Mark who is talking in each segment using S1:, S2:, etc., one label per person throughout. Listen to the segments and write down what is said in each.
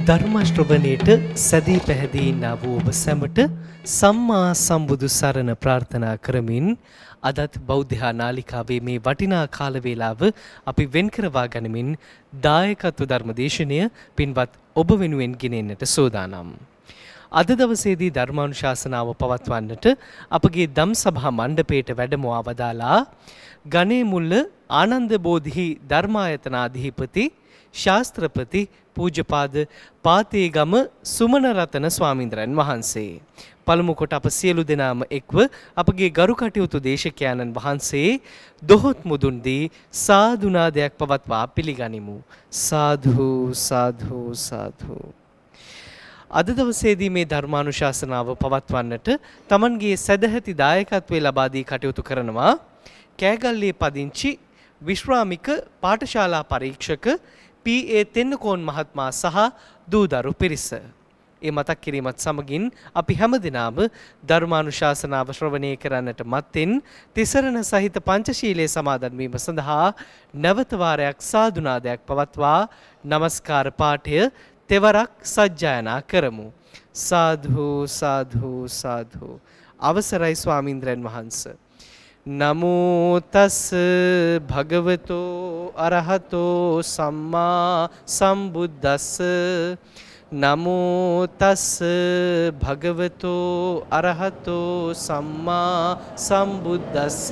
S1: ධර්ම ශ්‍රවණයට සැදී පැහැදී ඉන්නා වූ ඔබ සැමට සම්මා සම්බුදු සරණ ප්‍රාර්ථනා කරමින් අදත් බෞද්ධ නාලිකාවේ මේ වටිනා කාල වේලාව අපි වෙන් කරවා ගනිමින් දායකත්ව ධර්මදේශනය පින්වත් ඔබ වෙනුවෙන් ගෙනෙන්නට සූදානම්. අද දවසේදී ධර්මානුශාසනාව පවත්වන්නට අපගේ ධම්සභා මණ්ඩපයට වැඩමවා වදාලා ගණේමුල්ල ආනන්ද බෝධි ධර්මායතනාධිපති ශාස්ත්‍රපති පූජ්‍යපාද පාතේගම සුමන රතන ස්වාමීන්ද්‍රයන් වහන්සේ. පළමු කොට අප සියලු දෙනාම එක්ව අපගේ ගරු කටයුතු දේශකයන්න් වහන්සේ දොහොත් මුදුන් දී සාදුනාදයක් පවත්වා පිළිගනිමු. සාදු සාදු සාදු. අද දවසේදී මේ ධර්මානුශාසනාව පවත්වන්නට තමන්ගේ සදැහැති දායකත්වයේ ලබා දී කටයුතු කරනවා කෑගල්ලේ පදිංචි විශ්‍රාමික පාඨශාලා පරීක්ෂක පී.ඒ. තෙන්නකෝන් මහත්මයා සහ දූදරු පිරිස. ඒ මතක් කිරීමත් සමගින් අපි හැමදිනම ධර්මානුශාසනාව ශ්‍රවණය කරන්නට මත්තෙන් තිසරණ සහිත පංචශීලයේ සමාදන් වීම සඳහා නැවත වාරයක් සාදුනාදයක් පවත්වා නමස්කාර පාඨය තෙවරක් සජ්ජායනා කරමු. සාදු සාදු සාදු. අවසරයි ස්වාමීන්ද්‍රයන් වහන්සේ. නමෝ තස් භගවතෝ අරහතෝ සම්මා සම්බුද්දස්ස. නමෝ තස් භගවතෝ අරහතෝ සම්මා සම්බුද්දස්ස.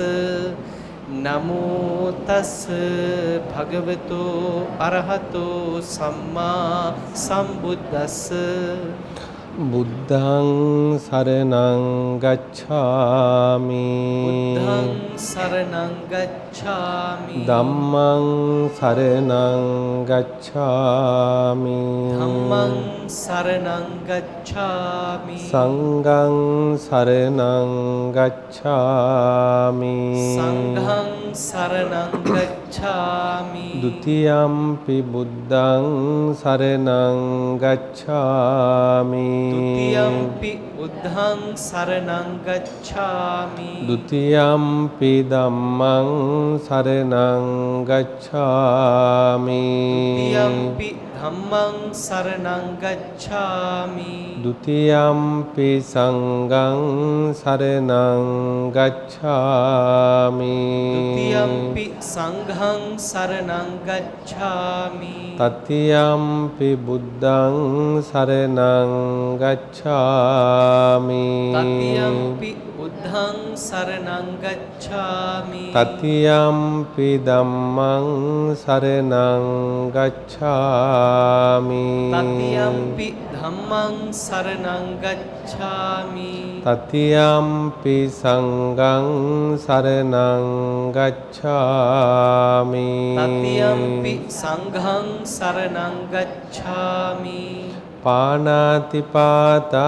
S1: නමෝ තස් භගවතෝ අරහතෝ සම්මා සම්බුද්දස්ස. බුද්ධං සරණං ගච්ඡාමි. බුද්ධං සරණං ගච්ඡාමි. ධම්මං සරණං ගච්ඡාමි. ධම්මං සරණං ගච්ඡාමි. සංඝං සරණං ගච්ඡාමි. සංඝං සරණං ගච්ඡාමි. ဒ ුතියම්පි බුද්ධං සරණං ගච්ඡාමි. ဒ ුතියම්පි බුද්ධං සරණං ගච්ඡාමි. ဒ ුතියම්පි ධම්මං සරණං ගච්ඡාමි. ဒ ුතියම්පි ධම්මං සරණං ගච්ඡාමි. ဒ ුතියම්පි සංඝං සරණං ගච්ඡාමි. ဒ ුතියම්පි සංඝං සරණං ගච්ඡාමි. තතියම්පි බුද්ධං සරණං ගච්ඡාමි. තතියම්පි බුද්ධං සරණං ගච්ඡාමි. තතියම්පි ධම්මං සරණං ගච්ඡාමි. තතියම්පි ධම්මං සරණං ගච්ඡාමි. තතියම්පි සංඝං සරණං ගච්ඡාමි. තතියම්පි සංඝං සරණං ගච්ඡාමි. පාණාතිපාතා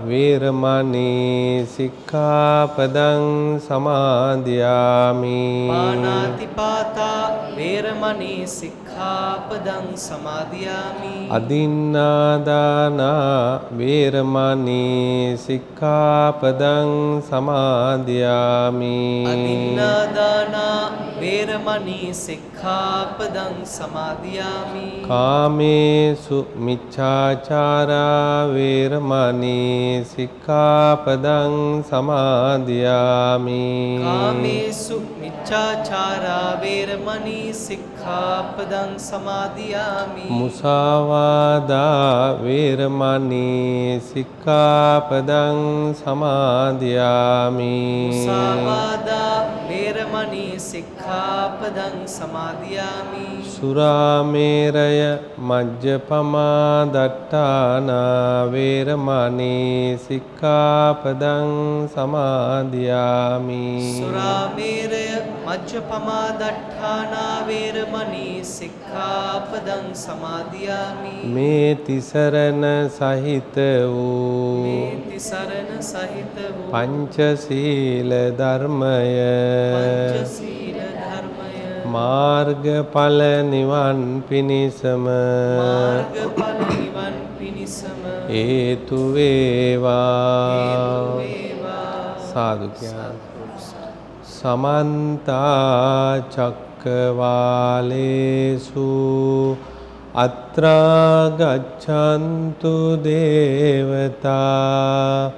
S1: වේරමණී සික්ඛාපදං සමාදියාමි. පාණාතිපාතා වේරමණී සික්ඛාපදං සමාදියාමි. අදින්නාදානා වේරමණී සික්ඛාපදං සමාදියාමි. අදින්නාදානා වේරමණී සික්ඛාපදං සමාදියාමි. කාමේසු මිච්ඡාචාරා වේරමණී සික්ඛාපදං සමාදියාමි. කාමේසු මිච්ඡාචාරා වේරමණී සික්ඛාපදං සමාදියාමි. මුසාවාදා වේරමණී සික්ඛාපදං සමාදියාමි. මුසාවාදා වේරමණී සික්ඛාපදං සමාදියාමි. සුරාමේරය මජ්ජපමා දට්ඨානා වේරමණී සික්ඛාපදං සමාදියාමි. සුරාමේරය මජ්ජපමා දට්ඨානා වේරමණී සික්ඛාපදං සමාදියාමි. මේ තිසරණ සහිත වූ මේ තිසරණ සහිත වූ පංචශීල ධර්මය පංචශීල ධර්මය මාර්ගඵල නිවන් පිණිසම මාර්ගඵල නිවන් පිණිසම හේතු වේවා. සාදු කියන සමන්ත චක්කවාලේසු අත්‍රා ගච්ඡන්තු දේවතා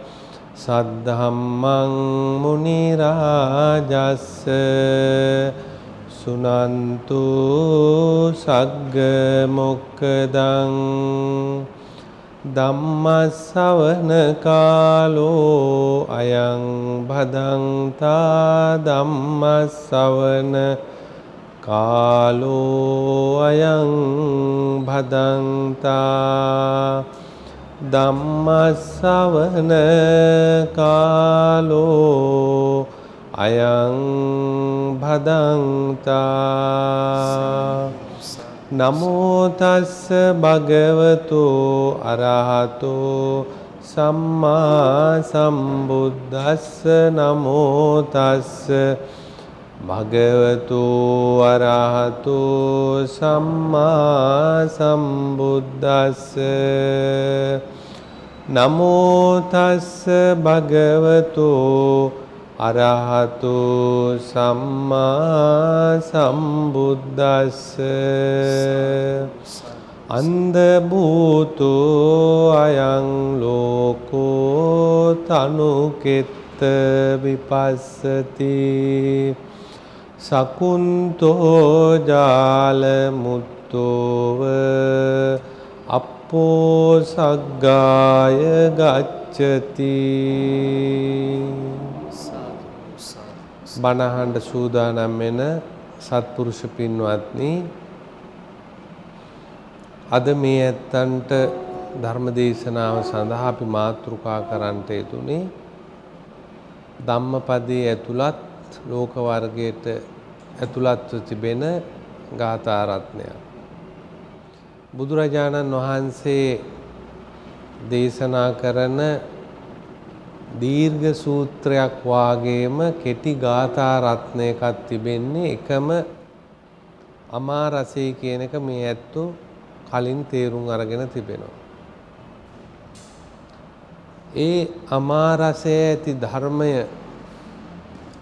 S1: සද්ධම්මං මුනි රාජස්ස සුනන්තු සග්ග මොක්ඛදං ධම්මස්සවන කාලෝ අයං භදංතා ධම්මස්සවන කාලෝ අයං භදංතා ධම්මස්සවන කාලෝ අයං භදංතා නමෝ තස්ස භගවතු අරහතෝ සම්මා සම්බුද්දස්ස නමෝ තස්ස භගවතු අරහතෝ සම්මා සම්බුද්දස්ස නමෝ තස්ස භගවතු අරහතෝ සම්මා සම්බුද්දස්ස අන්ධ භූතෝ අයං ලෝකෝ තනුකෙත්ත විපස්සති සකුන්තෝ ජාල මුත්තෝව අප්පෝ සග්ගාය ගච්ඡති බණහඬ සූදානම් වෙන සත්පුරුෂ පින්වත්නි අද මේ ඇත්තන්ට ධර්ම දේශනාව සඳහා අපි මාතෘකා කරන්නට යෙදුනේ ධම්මපදයේ ඇතුළත් ලෝක වර්ගයට ඇතුළත්ව තිබෙන ගාථා රත්නයක්. බුදුරජාණන් වහන්සේ දේශනා කරන දීර්ඝ සූත්‍රයක් වාගේම කෙටි ගාථා රත්නයකක් තිබෙන්නේ එකම අමා රසය කියන එක මේ ඇත්තෝ කලින් තේරුම් අරගෙන තිබෙනවා. ඒ අමා රසය ඇති ධර්මය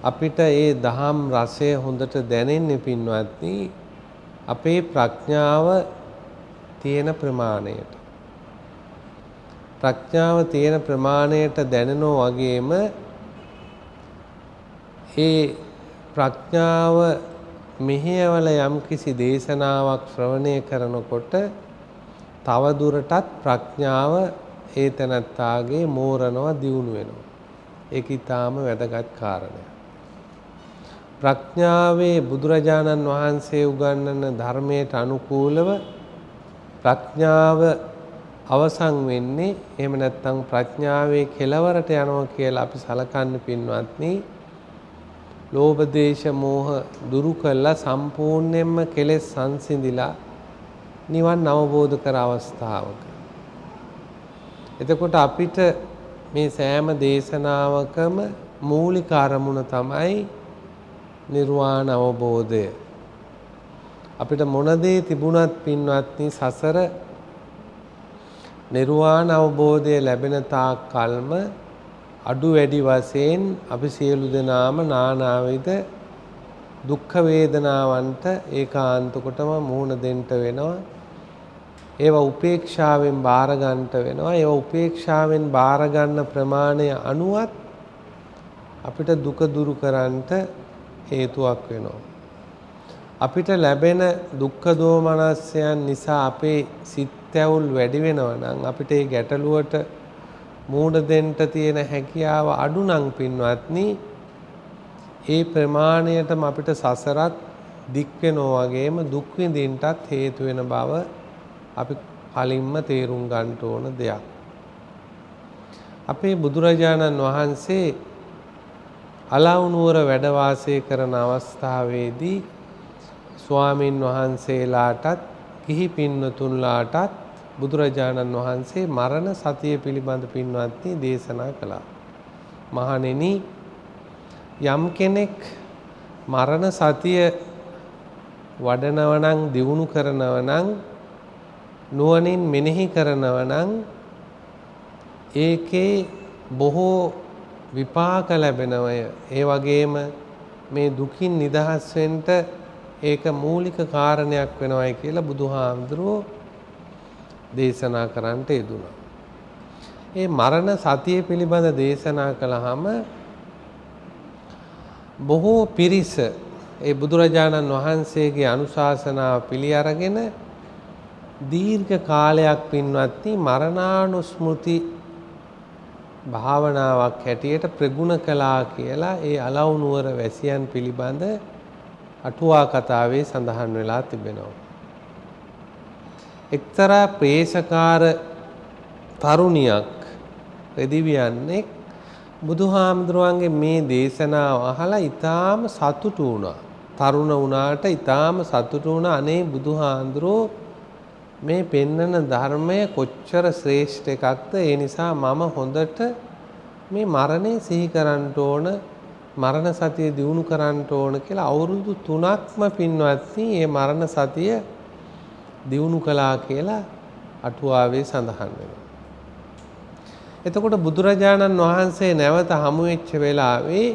S1: අපිට ඒ දහම් රසය හොඳට දැනෙන්නේ පින්වත්නි අපේ ප්‍රඥාව තියෙන ප්‍රමාණයට. ප්‍රඥාව තියෙන ප්‍රමාණයට දැනෙනවා වගේම ඒ ප්‍රඥාව මෙහෙයවල යම්කිසි දේශනාවක් ශ්‍රවණය කරනකොට තව දුරටත් ප්‍රඥාව ඒ තැනත්තාගේ මෝරනවා දියුණු වෙනවා. ඒක ඊටාම වැදගත් කාරණයක්. ප්‍රඥාවේ බුදුරජාණන් වහන්සේ උගන්වන ධර්මයට අනුකූලව ප්‍රඥාව අවසන් වෙන්නේ එහෙම නැත්නම් ප්‍රඥාවේ කෙලවරට යනවා කියලා අපි සලකන්න පින්වත්නි ලෝභ දේශ මෝහ දුරු කළා සම්පූර්ණයෙන්ම කෙලෙස් සංසිඳිලා නිවන් අවබෝධ කර අවස්ථාවක. එතකොට අපිට මේ සෑම දේශනාවකම මූලික අරමුණ තමයි නිර්වාණ අවබෝධය. අපිට මොන දේ තිබුණත් පින්වත්නි සසර නිර්වාණ අවබෝධය ලැබෙන තාක් කල්ම අඩු වැඩි වශයෙන් අපි සියලු දෙනාම නානාවිද දුක්ඛ වේදනාවන්ට ඒකාන්ත කොටම මුහුණ දෙන්න වෙනවා. ඒවා උපේක්ෂාවෙන් බාර ගන්නට වෙනවා. ඒවා උපේක්ෂාවෙන් බාර ගන්න ප්‍රමාණය අනුවත් අපිට දුක දුරු කරන්නට හේතුවක් වෙනවා. අපිට ලැබෙන දුක්ඛ දෝමනස්යන් නිසා අපේ සිත් ඇවුල් වැඩි වෙනවා නම් අපිට ඒ ගැටලුවට මූණ දෙන්න තියෙන හැකියාව අඩු නම් පින්වත්නි ඒ ප්‍රමාණයටම අපිට සසරත් දික් වෙනවා වගේම දුක් විඳින්නටත් හේතු වෙන බව අපි කලින්ම තේරුම් ගන්න ඕන දෙයක්. අපේ බුදුරජාණන් වහන්සේ අලව්නුවර වැඩ වාසය කරන අවස්ථාවේදී ස්වාමින් වහන්සේලාටත් කිහි පින්වතුන්ලාටත් බුදුරජාණන් වහන්සේ මරණ සතිය පිළිබඳ පින්වත්නි දේශනා කළා. මහණෙනි යම් කෙනෙක් මරණ සතිය වඩනව නම් දියුණු කරනව නම් නුවණින් මෙනෙහි කරනව නම් ඒකේ බොහෝ විපාක ලැබෙනවය. ඒ වගේම මේ දුකින් නිදහස් වෙන්න ඒක මූලික කාරණයක් වෙනවයි කියලා බුදුහාමුදුරුවෝ දේශනා කරන්නට යෙදුණා. ඒ මරණ සතිය පිළිබඳ දේශනා කළාම බොහෝ පිරිස ඒ බුදුරජාණන් වහන්සේගේ අනුශාසනාව පිළි අරගෙන දීර්ඝ කාලයක් පින්වත්නි මරණානුස්මෘති භාවනාවක් හැටියට ප්‍රගුණ කළා කියලා ඒ අලව් නුවර වැසියන් පිළිබඳ අටුවා කතාවේ සඳහන් වෙලා තිබෙනවා. එක්තරා ප්‍රේෂකාර තරුණියක් රෙදිවියන්නේ බුදුහාමුදුරුවන්ගේ මේ දේශනාව අහලා ඊටාම සතුටු වුණා. තරුණ වුණාට ඊටාම සතුටු වුණා. අනේ බුදුහාමුදුරුවෝ මේ පෙන්නන ධර්මය කොච්චර ශ්‍රේෂ්ඨ එකක්ද. ඒ නිසා මම හොඳට මේ මරණය සිහි කරන්න ඕන, මරණ සතිය දියුණු කරන්න ඕන කියලා අවුරුදු 3ක්ම පින්වත්නි මේ මරණ සතිය දියුණු කළා කියලා අටුවාවේ සඳහන් වෙනවා. එතකොට බුදුරජාණන් වහන්සේ නැවත හමු වෙච්ච වෙලාවේ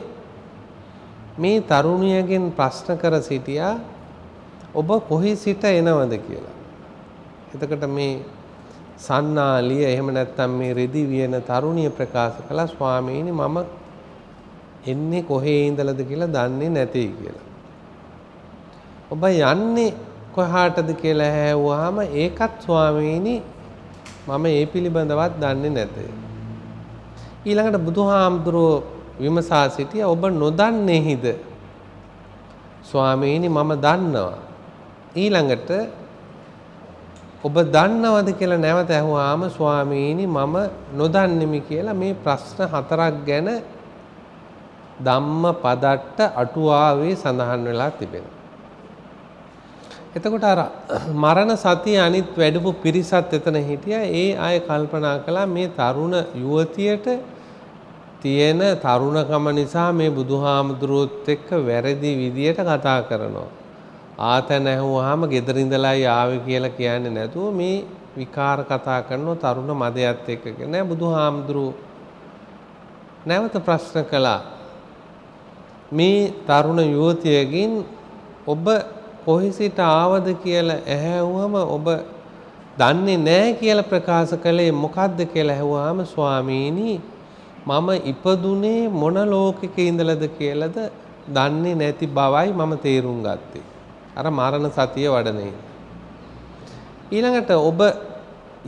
S1: මේ තරුණියගෙන් ප්‍රශ්න කර සිටියා ඔබ කොහි සිට එනවද කියලා. එතකොට මේ සන්නාලිය එහෙම නැත්නම් මේ රෙදි වියන තරුණිය ප්‍රකාශ කළා ස්වාමීනි මම එන්නේ කොහේ ඉඳලාද කියලා දන්නේ නැtei කියලා. ඔබ යන්නේ කොහාටද කියලා ඇහුවාම ඒකත් ස්වාමීනි මම ඒ පිළිබඳවත් දන්නේ නැතේ. ඊළඟට බුදුහාමුදුරුවෝ විමසා සිටියා ඔබ නොදන්නේහිද? ස්වාමීනි මම දන්නවා. ඊළඟට ඔබ දන්නවද කියලා නැවත ඇහුවාම ස්වාමීනි මම නොදන්නෙමි කියලා මේ ප්‍රශ්න 4ක් ගැන ධම්මපදට්ට අටුවාවේ සඳහන් වෙලා තිබෙනවා. එතකොට අර මරණ සතිය අනිත් වැඩපු පිරිසත් එතන හිටියා. ඒ අය කල්පනා කළා මේ තරුණ යුවතියට තියෙන තරුණකම නිසා මේ බුදුහාමුදුරුවොත් එක්ක වැරදි විදියට කතා කරනවා. ආතන ඇහුවාම ගෙදර ඉඳලායි ආවේ කියලා කියන්නේ නැතුව මේ විකාර කතා කරනවා තරුණ මදයත් එක්ක නෑ. බුදුහාමුදුරුවෝ නැවත ප්‍රශ්න කළා මේ තරුණ යුවතියකින් ඔබ කොහි සිට ආවද කියලා ඇහුවම ඔබ දන්නේ නැහැ කියලා ප්‍රකාශ කළේ මොකද්ද කියලා ඇහුවාම ස්වාමීනි මම ඉපදුනේ මොන ලෝකෙක ඉඳලාද කියලාද දන්නේ නැති බවයි මම තේරුම් ගත්තේ. අර මරණ සතිය වඩනේ. ඊළඟට ඔබ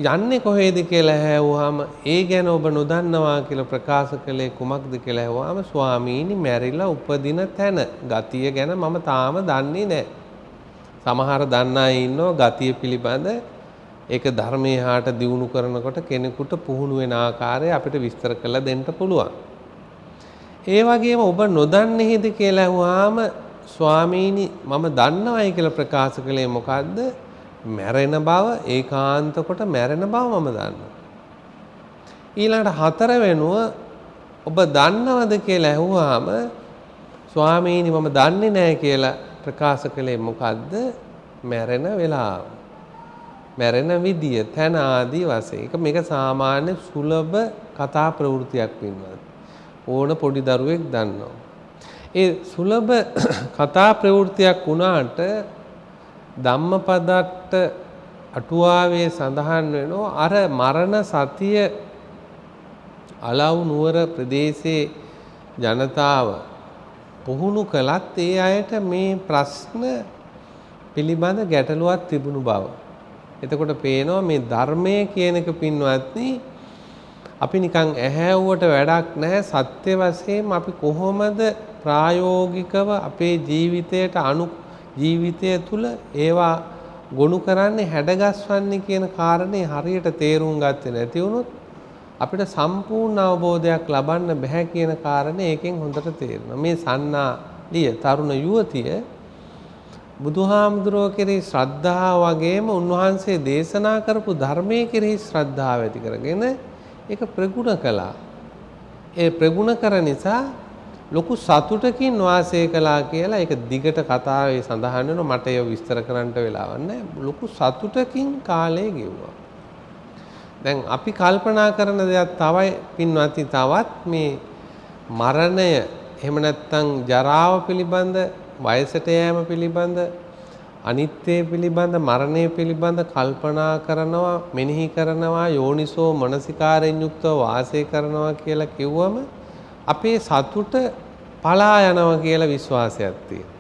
S1: යන්නේ කොහේද කියලා ඇහුවාම ඒ ගැන ඔබ නොදන්නවා කියලා ප්‍රකාශ කළේ කුමක්ද කියලා ඇහුවාම ස්වාමීනි මැරිලා උපදින තැන ගතිය ගැන මම තාම දන්නේ නැහැ. සමහර දන්න අය ඉන්නවා ගතිය පිළිබඳ ඒක ධර්මයේ හාට දියුණු කරනකොට කෙනෙකුට පුහුණු වෙන ආකාරය අපිට විස්තර කරලා දෙන්න පුළුවන්. ඒ වගේම ඔබ නොදන්නේද කියලා අහුවාම ස්වාමීනි මම දන්නවයි කියලා ප්‍රකාශ කළේ මොකද්ද? මැරෙන බව ඒකාන්ත කොට මැරෙන බව මම දන්නවා. ඊළඟට 4 වෙනුව ඔබ දන්නවද කියලා අහුවාම ස්වාමීනි මම දන්නේ නැහැ කියලා ප්‍රකාශ කළේ මොකද්ද? මැරෙන වෙලාව. මැරෙන විදිය, තැන ආදී වශයෙන්. මේක සාමාන්‍ය සුලභ කතා ප්‍රවෘත්තියක් වෙනවා. ඕන පොඩි දරුවෙක් දන්නවා. ඒ සුලභ කතා ප්‍රවෘත්තියක් වුණාට ධම්මපදට්ට අටුවාවේ සඳහන් වෙනවා අර මරණ සතිය අලව් නුවර ප්‍රදේශයේ ජනතාව පුහුණු කළත් ඒ අයට මේ ප්‍රශ්න පිළිබඳ ගැටලුවක් තිබුණු බව. එතකොට පේනවා මේ ධර්මයේ කියන එක පින්වත්නි අපි නිකන් ඇහැවුවට වැඩක් නැහැ. සත්‍ය වශයෙන් අපි කොහොමද ප්‍රායෝගිකව අපේ ජීවිතය තුළ ඒවා ගොනු කරන්නේ හැඩගස්වන්නේ කියන කාරණේ හරියට තේරුම් ගත්තේ නැති වුණොත් අපිට සම්පූර්ණ අවබෝධයක් ලබන්න බෑ කියන කාරණේ ඒකෙන් හොඳට තේරෙනවා. මේ සන්නාලිය තරුණ යුවතිය බුදුහාමුදුරුවෝ කෙරෙහි ශ්‍රද්ධාව වගේම උන්වහන්සේ දේශනා කරපු ධර්මයේ කෙරෙහි ශ්‍රද්ධාව ඇති කරගෙන ඒක ප්‍රගුණ කළා. ඒ ප්‍රගුණ කර නිසා ලොකු සතුටකින් වාසය කළා කියලා ඒක දිගට කතාවේ සඳහන් වෙනවා. මට ඒක විස්තර කරන්න වෙලාවක් නැහැ. ලොකු සතුටකින් කාලය ගෙවුවා. දැන් අපි කල්පනා කරන දේක් තවයි පින්වත්නි තවත් මේ මරණය එහෙම නැත්නම් ජරාව පිළිබඳ වයසට යෑම පිළිබඳ අනිත්‍ය පිළිබඳ මරණය පිළිබඳ කල්පනා කරනවා මෙනෙහි කරනවා යෝනිසෝ මනසිකාරයෙන් යුක්තව වාසය කරනවා කියලා කිව්වම අපේ සතුට පලා යනවා කියලා විශ්වාසයක් තියෙනවා.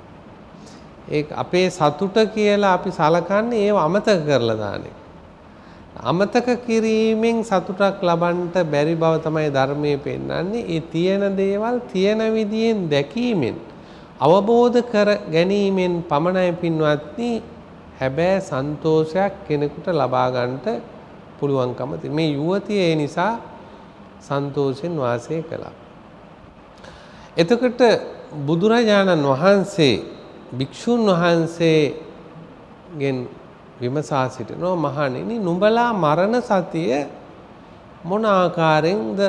S1: ඒ අපේ සතුට කියලා අපි සලකන්නේ ඒව අමතක කරලා දාන එක. අමතක කිරීමෙන් සතුටක් ලබන්න බැරි බව තමයි ධර්මයේ පෙන්වන්නේ. ඒ තියෙන දේවල් තියෙන විදියෙන් දැකීමෙන් අවබෝධ කර ගැනීමෙන් පමණයි පින්වත්නි හැබැයි සන්තෝෂයක් කෙනෙකුට ලබා ගන්නට පුළුවන්කම තියෙන. මේ යුවතිය ඒ නිසා සන්තෝෂෙන් වාසය කළා. එතකොට බුදුරජාණන් වහන්සේ භික්ෂුන් වහන්සේගෙන් විමසා සිටිනවා මහණෙනි නුඹලා මරණ සතිය මොන ආකාරයෙන්ද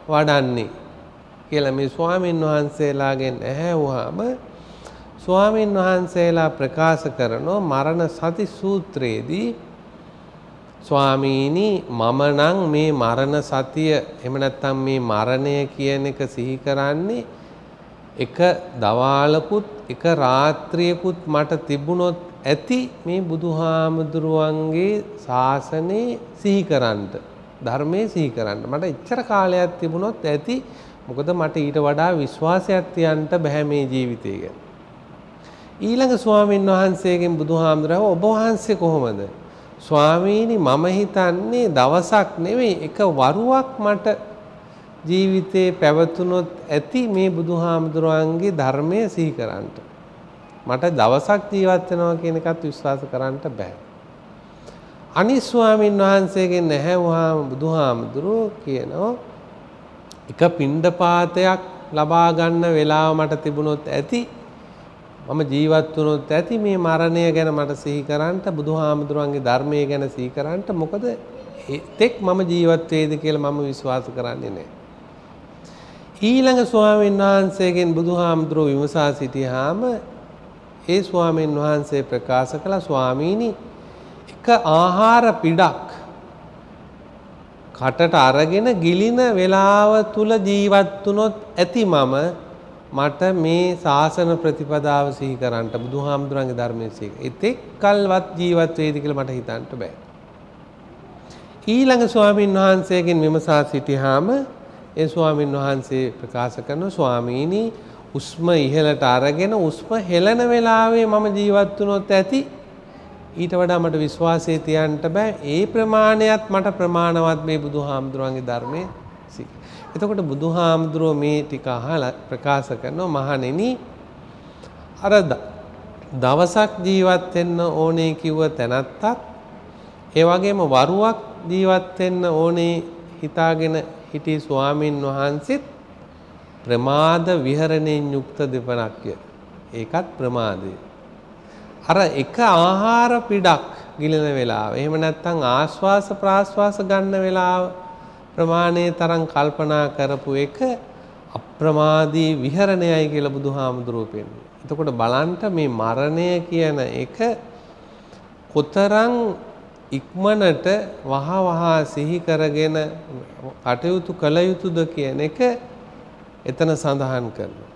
S1: වඩන්නේ කියලා මේ ස්වාමීන් වහන්සේලාගෙන් ඇහැවුවාම ස්වාමීන් වහන්සේලා ප්‍රකාශ කරනවා මරණ සති සූත්‍රයේදී ස්වාමීනි මම නම් මේ මරණ සතිය එහෙම නැත්නම් මේ මරණය කියන එක සිහි කරන්නේ එක දවාලකුත් එක රාත්‍රියකුත් මට තිබුණොත් ඇති මේ බුදුහාමුදුරුවන්ගේ ශාසනය සිහි කරන්නට ධර්මයේ සිහි කරන්න මට එච්චර කාලයක් තිබුණොත් ඇති මොකද මට ඊට වඩා විශ්වාසයක් තියන්න බෑ මේ ජීවිතය ගැන. ඊළඟ ස්වාමීන් වහන්සේගෙන් බුදුහාමුදුරුවෝ ඔබ වහන්සේ කොහොමද? ස්වාමීනි මම හිතන්නේ දවසක් නෙවෙයි එක වරුවක් මට ජීවිතේ පැවතුනොත් ඇති මේ බුදුහාමුදුරුවන්ගේ ධර්මය සිහි කරන්නට. මට දවසක් ජීවත් වෙනවා කියන එකත් විශ්වාස කරන්නට බෑ. අනිත් ස්වාමීන් වහන්සේගෙන් ඇහැවුවාම බුදුහාමුදුරුවෝ කියනවා එක පිණ්ඩපාතයක් ලබා ගන්න වෙලාව මට තිබුණොත් ඇති මම ජීවත් වුණොත් ඇති මේ මරණය ගැන මට සිහි කරන්නට බුදුහාමුදුරුවන්ගේ ධර්මය ගැන සිහි කරන්නට මොකද තෙක් මම ජීවත් වේද කියලා මම විශ්වාස කරන්නේ නැහැ. ඊළඟ ස්වාමීන් වහන්සේගෙන් බුදුහාමුදුරුවෝ විමසා සිටියාම ඒ ස්වාමීන් වහන්සේ ප්‍රකාශ කළා ස්වාමීනි එක ආහාර පිටක් කටට අරගෙන ගිලින වේලාව තුල ජීවත් වුණොත් ඇති මට මේ ශාසන ප්‍රතිපදාව සිහි කරන්නට බුදුහාමුදුරන්ගේ ධර්මයේ සිහි. ඒතෙක් කල්වත් ජීවත් වේද කියලා මට හිතන්න බෑ. ඊළඟ ස්වාමීන් වහන්සේගෙන් විමසා සිටියාම ඒ ස්වාමීන් වහන්සේ ප්‍රකාශ කරනවා ස්වාමීනි උස්ම ඉහළට අරගෙන උස්ම හෙළන වෙලාවේ මම ජීවත් වුණොත් ඇති ඊට වඩා මට විශ්වාසය තියන්න බෑ. ඒ ප්‍රමාණයත් මට ප්‍රමාණවත් මේ බුදුහාමුදුරන්ගේ ධර්මයේ සිහි. එතකොට බුදුහාමුදුරුවෝ මේ ටික අහලා ප්‍රකාශ කරනවා මහණෙනි අර දවසක් ජීවත් වෙන්න ඕනේ කිව්ව තැනත්තත් ඒ වගේම වරුවක් ජීවත් වෙන්න ඕනේ හිතාගෙන හිටි ස්වාමින් වහන්සේත් ප්‍රමාද විහරණයෙන් යුක්ත දෙපණක්ය. ඒකත් ප්‍රමාදය. අර එක ආහාර පිටක් ගිලන වෙලාව එහෙම නැත්නම් ආශ්වාස ප්‍රාශ්වාස ගන්න වෙලාව ප්‍රමාණයේ තරම් කල්පනා කරපු එක අප්‍රමාදී විහරණයයි කියලා බුදුහාමුදුරුවෝ පෙන්නනවා. එතකොට බලන්න මේ මරණය කියන එක කොතරම් ඉක්මනට වහවහ සිහි කරගෙන කටයුතු කළ යුතුද කියන එක එතන සඳහන් කරනවා.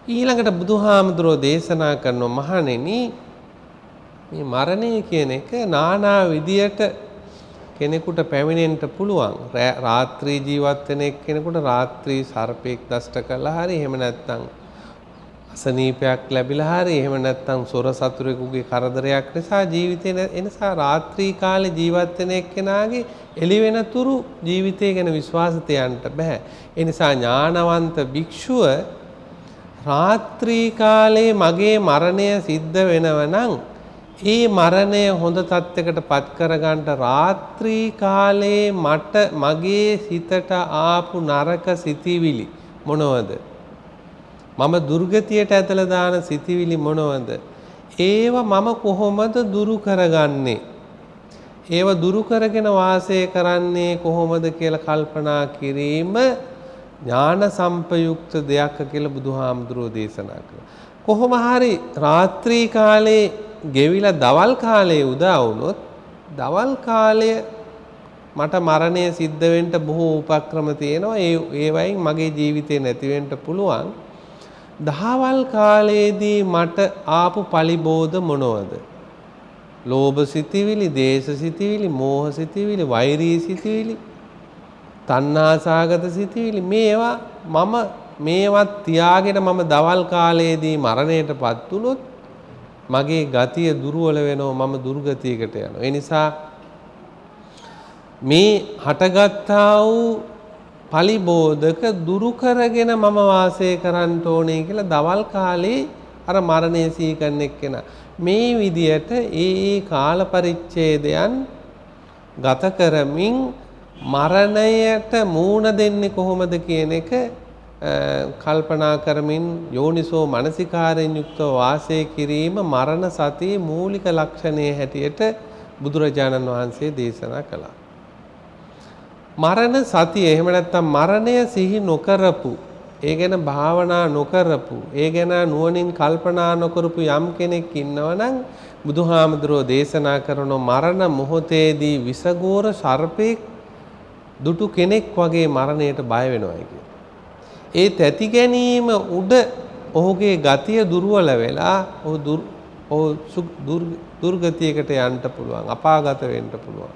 S1: ඊළඟට බුදුහාමුදුරුවෝ දේශනා කරනවා මහණෙනි මේ මරණය කියන එක নানা විදියට කෙනෙකුට පැමිණෙන්න පුළුවන්. රාත්‍රී ජීවත් වෙන එක්කෙනෙකුට රාත්‍රී සර්පෙක් දෂ්ට කළා හරි එහෙම නැත්නම් අසනීපයක් ලැබිලා හරි එහෙම නැත්නම් සොර සතුරෙකුගේ කරදරයක් නිසා ජීවිතේ එනිසා රාත්‍රී කාලේ ජීවත් වෙන එක්කෙනාගේ එළි වෙන තුරු ජීවිතය ගැන විශ්වාස තියන්න බෑ. ඒ නිසා ඥානවන්ත භික්ෂුව රාත්‍රී කාලේ මගේ මරණය සිද්ධ වෙනව නම් ඒ මරණය හොඳ තත්යකට පත් කරගන්න රාත්‍රී කාලේ මට මගේ සිතට ආපු නරක සිතිවිලි මොනවද? මම දුර්ගතියට ඇදලා දාන සිතිවිලි මොනවද? ඒව මම කොහොමද දුරු කරගන්නේ? ඒව දුරු කරගෙන වාසය කරන්නේ කොහොමද කියලා කල්පනා කිරීම ඥාන සම්පයුක්ත දෙයක් කියලා බුදුහාමුදුරුවෝ දේශනා කළා. කොහොම හරි රාත්‍රී කාලේ ගෙවිලා දවල් කාලේ උදා වුණොත් දවල් කාලය මට මරණය සිද්ධ වෙන්න බොහෝ උපක්‍රම තියෙනවා. ඒ වයින් මගේ ජීවිතේ නැති වෙන්න පුළුවන්. දහවල් කාලයේදී මට ආපු පලිබෝධ මොනවද? ලෝභ සිතිවිලි, දේශ සිතිවිලි, මෝහ සිතිවිලි, වෛරී සිතිවිලි, තණ්හාසගත සිතිවිලි මේවා මම මේවත් තියාගෙන මම දවල් කාලයේදී මරණයටපත් වුණොත් මගේ ගතිය දුර්වල වෙනවා, මම දුර්ගතියකට යනවා. ඒ නිසා මේ හටගත්තා වූ පලිබෝධක දුරු කරගෙන මම වාසය කරන්න ඕනේ කියලා දවල් කාලේ අර මරණය සිහි කරන එක්කෙනා මේ විදියට ඒ කාල පරිච්ඡේදයන් ගත කරමින් මරණයට මූණ දෙන්නේ කොහොමද කියන එක කල්පනා කරමින් යෝනිසෝ මනසිකාරයෙන් යුක්තව වාසය කිරීම මරණ සතියේ මූලික ලක්ෂණයේ හැටියට බුදුරජාණන් වහන්සේ දේශනා කළා. මරණ සතිය එහෙම නැත්නම් මරණය සිහි නොකරපු, ඒ ගැන භාවනා නොකරපු, ඒ ගැන නුවණින් කල්පනා නොකරපු යම් කෙනෙක් ඉන්නවනම් බුදුහාමුදුරෝ දේශනා කරන මරණ මොහොතේදී විසගෝර සර්පෙක් දුටු කෙනෙක් වගේ මරණයට බය වෙනවා කියන්නේ. ඒ තැති ගැනීම උඩ ඔහුගේ ගතිය දුර්වල වෙලා ඔහු දුර්ගතියකට යන්න පුළුවන්, අපාගත වෙන්න පුළුවන්.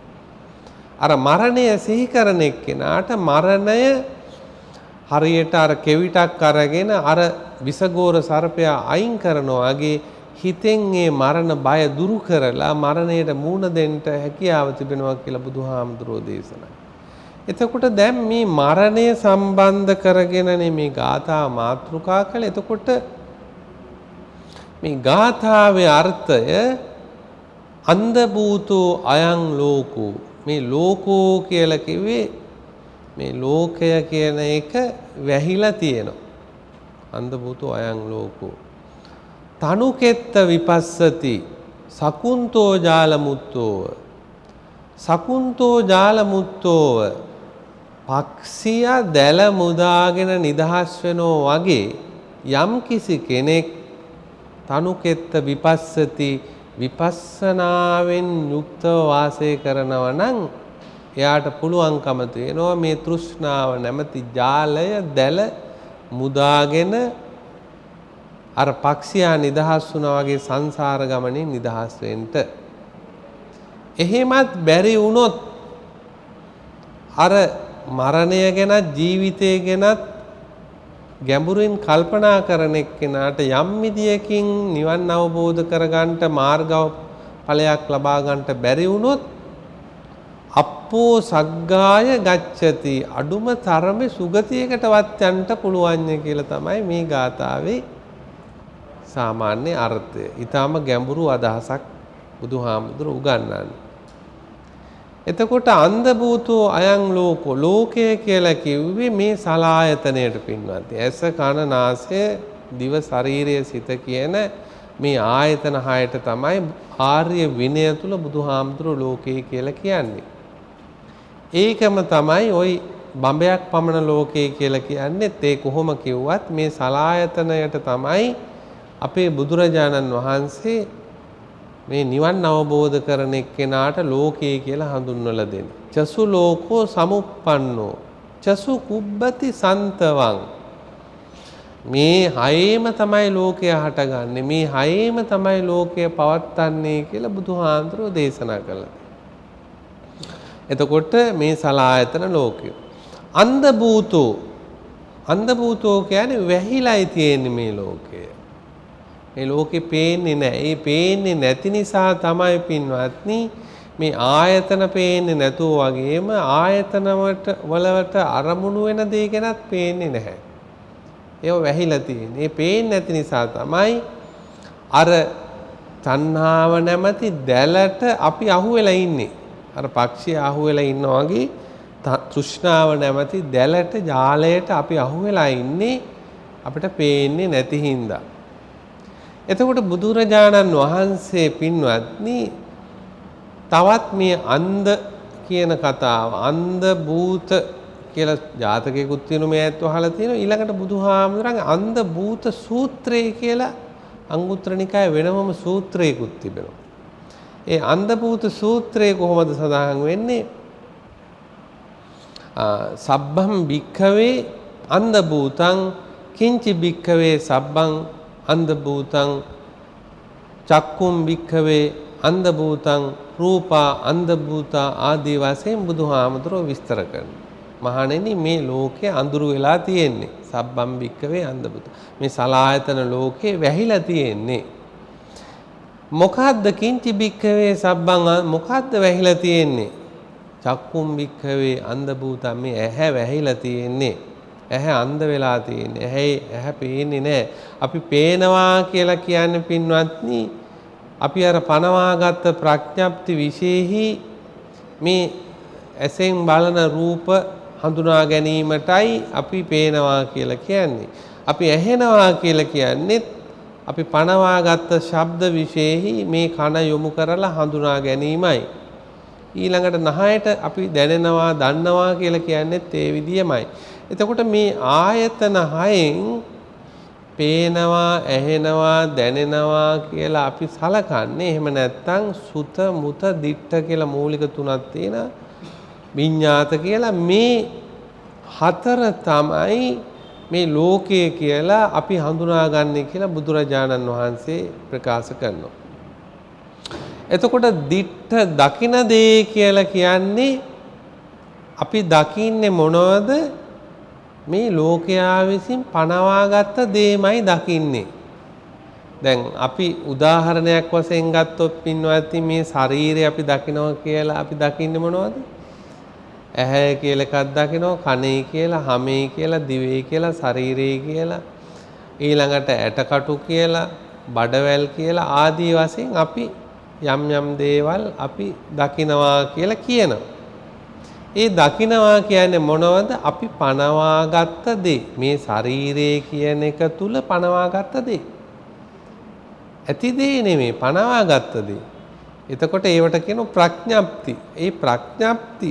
S1: අර මරණය සිහි කරන එක්කෙනාට මරණය හරියට අර කෙවිතක් අරගෙන අර විසගෝර සර්පයා අයින් කරනවා වගේ හිතෙන් ඒ මරණ බය දුරු කරලා මරණයට මූණ දෙන්න හැකියාව තිබෙනවා කියලා බුදුහාමුදුරෝ දේශනා. එතකොට දැන් මේ මරණය සම්බන්ධ කරගෙනනේ මේ ගාථා මාතෘකා කළේ. එතකොට මේ ගාථාවේ අර්ථය අන්ධ භූතෝ අයං ලෝකෝ, මේ ලෝකෝ කියලා කිව්වේ මේ ලෝකය කියන එක වැහිලා තියෙනවා. අන්ධ භූතෝ අයං ලෝකෝ තනුකෙත්ත විපස්සති සකුන්තෝ ජාලමුත්තෝව, සකුන්තෝ ජාලමුත්තෝව පක්ෂියා දැල මුදාගෙන නිදහස් වෙනෝ වගේ යම් කිසි කෙනෙක් තනුකෙත්ත විපස්සති විපස්සනාවෙන් යුක්තව වාසය කරනවා නම් එයාට පුළුවන්කම තියෙනවා මේ තෘෂ්ණාව නැමැති ජාලය දැල මුදාගෙන අර පක්ෂියා නිදහස් වුණා වගේ සංසාර ගමනින් නිදහස් වෙන්න. එහෙමත් බැරි වුණොත් අර මරණය ගැනත් ජීවිතය ගැනත් ගැඹුරින් කල්පනා කරන එක්කෙනාට යම් විදියකින් නිවන් අවබෝධ කරගන්නට මාර්ගඵලයක් ලබා ගන්නට බැරි වුණොත් අප්පෝ සග්ගාය ගච්ඡති, අඩුම තරමේ සුගතියකටවත් යන්න පුළුවන් කියලා තමයි මේ ගාථාවේ සාමාන්‍ය අර්ථය. ඊටාම ගැඹුරු අදහසක් බුදුහාමුදුර උගන්වන්නේ. එතකොට අන්ධ භූතෝ අයං ලෝකෝ, ලෝකය කියලා කිව්වේ මේ සලායතනයට පින්වත්. ඇස කන නාසය දිව ශරීරය සිත කියන මේ ආයතන හයට තමයි ආර්ය විනය තුල බුදුහාමුදුර ලෝකය කියලා කියන්නේ. ඒකම තමයි ওই බඹයක් පමණ ලෝකය කියලා කියන්නේ. ඒ කොහොම කිව්වත් මේ සලායතනයට තමයි අපේ බුදුරජාණන් වහන්සේ මේ නිවන් අවබෝධ කරන එක්කෙනාට ලෝකය කියලා හඳුන්වලා දෙන්නේ. චසු ලෝකෝ සමුප්පන්නෝ චසු කුබ්බති සන්තවං, මේ හයේම තමයි ලෝකය හටගන්නේ, මේ හයේම තමයි ලෝකය පවත්න්නේ කියලා බුදුහාඳුරෝ දේශනා කළා. එතකොට මේ සලායතන ලෝකය. අන්ධ භූතෝ, අන්ධ භූතෝ කියන්නේ වැහිලායි තියෙන්නේ මේ ලෝකය. මේ ලෝකේ පේන්නේ නැහැ. ඒ පේන්නේ නැති නිසා තමයි පින්වත්නි මේ ආයතන පේන්නේ නැතුව වගේම ආයතන වලට අරමුණු වෙන දේ ගැනත් පේන්නේ නැහැ. ඒව වැහිලා තියෙන්නේ. ඒ පේන්නේ නැති නිසා තමයි අර තණ්හාව නැමැති දැලට අපි අහුවෙලා ඉන්නේ. අර පක්ෂිය අහුවෙලා ඉන්නා වගේ තෘෂ්ණාව නැමැති දැලට ජාලයට අපි අහුවෙලා ඉන්නේ අපිට පේන්නේ නැති හින්දා. එතකොට බුදුරජාණන් වහන්සේ පින්වත්නි තවත් මේ අන්ධ කියන කතාව, අන්ධ භූත කියලා ජාතකයකුත් තියෙනවා, මේ ඇත්ත අහලා තියෙනවා. ඊළඟට බුදුහාමුදුරන්ගේ අන්ධ භූත සූත්‍රය කියලා අංගුත්තර නිකායේ වෙනමම සූත්‍රයකුත් තිබෙනවා. ඒ අන්ධ භූත සූත්‍රය කොහොමද සඳහන් වෙන්නේ? සබ්බම් භික්ඛවේ අන්ධ භූතං කිංචි භික්ඛවේ සබ්බං අන්ධ භූතං චක්කුම් භික්ඛවේ අන්ධ භූතං රූපා අන්ධ භූතා ආදී වශයෙන් බුදුහාමුදුරෝ විස්තර කරනවා. මහණෙනි මේ ලෝකේ අඳුරු වෙලා තියෙන්නේ. සබ්බම් භික්කවේ අන්ධ භූත. මේ සලායතන ලෝකේ වැහිලා තියෙන්නේ. මොකද්ද කිංචි භික්කවේ සබ්බං මොකද්ද වැහිලා තියෙන්නේ? චක්කුම් භික්කවේ අන්ධ භූතං මේ ඇහැ වැහිලා තියෙන්නේ. ඇහැ අන්ධ වෙලා තියෙන්නේ. ඇහැ පේන්නේ නැහැ. අපි පේනවා කියලා කියන්නේ පින්වත්නි අපි අර පනවාගත්ත ප්‍රඥප්ති විශේෂෙහි මේ ඇසෙන් බලන රූප හඳුනා ගැනීමටයි අපි පේනවා කියලා කියන්නේ. අපි ඇහෙනවා කියලා කියන්නේ අපි පනවාගත්ත ශබ්ද විශේෂෙහි මේ කන යොමු කරලා හඳුනා ගැනීමයි. ඊළඟට නහයට අපි දැනෙනවා දන්නවා කියලා කියන්නේත් ඒ විදියමයි. එතකොට මේ ආයතන හයෙන් පේනවා ඇහෙනවා දැනෙනවා කියලා අපි සලකන්නේ. එහෙම නැත්නම් සුත මුත දිට්ඨ කියලා මූලික තුනක් තියෙන විඤ්ඤාත කියලා මේ හතර තමයි මේ ලෝකය කියලා අපි හඳුනාගන්නේ කියලා බුදුරජාණන් වහන්සේ ප්‍රකාශ කරනවා. එතකොට දිට්ඨ දකින දේ කියලා කියන්නේ අපි දකින්නේ මොනවද? මේ ලෝකයා විසින් පනවාගත්ත දේමයි දකින්නේ. දැන් අපි උදාහරණයක් වශයෙන් ගත්තොත් පින්වත්නි මේ ශරීරය අපි දකිනවා කියලා අපි දකින්නේ මොනවද? ඇහැ කියලා එකක් දකිනවා, කනේ කියලා, හමේ කියලා, දිවේ කියලා, ශරීරේ කියලා, ඊළඟට ඇටකටු කියලා, බඩවැල් කියලා ආදී වශයෙන් අපි යම් යම් දේවල් අපි දකිනවා කියලා කියනවා. ඒ දකිනවා කියන්නේ මොනවද? අපි පනවාගත්ත දේ. මේ ශරීරය කියන එක තුල පනවාගත්ත දේ. ඇති දේ නෙමෙයි පනවාගත්ත දේ. එතකොට ඒවට කියනවා ප්‍රඥප්ති. ඒ ප්‍රඥප්ති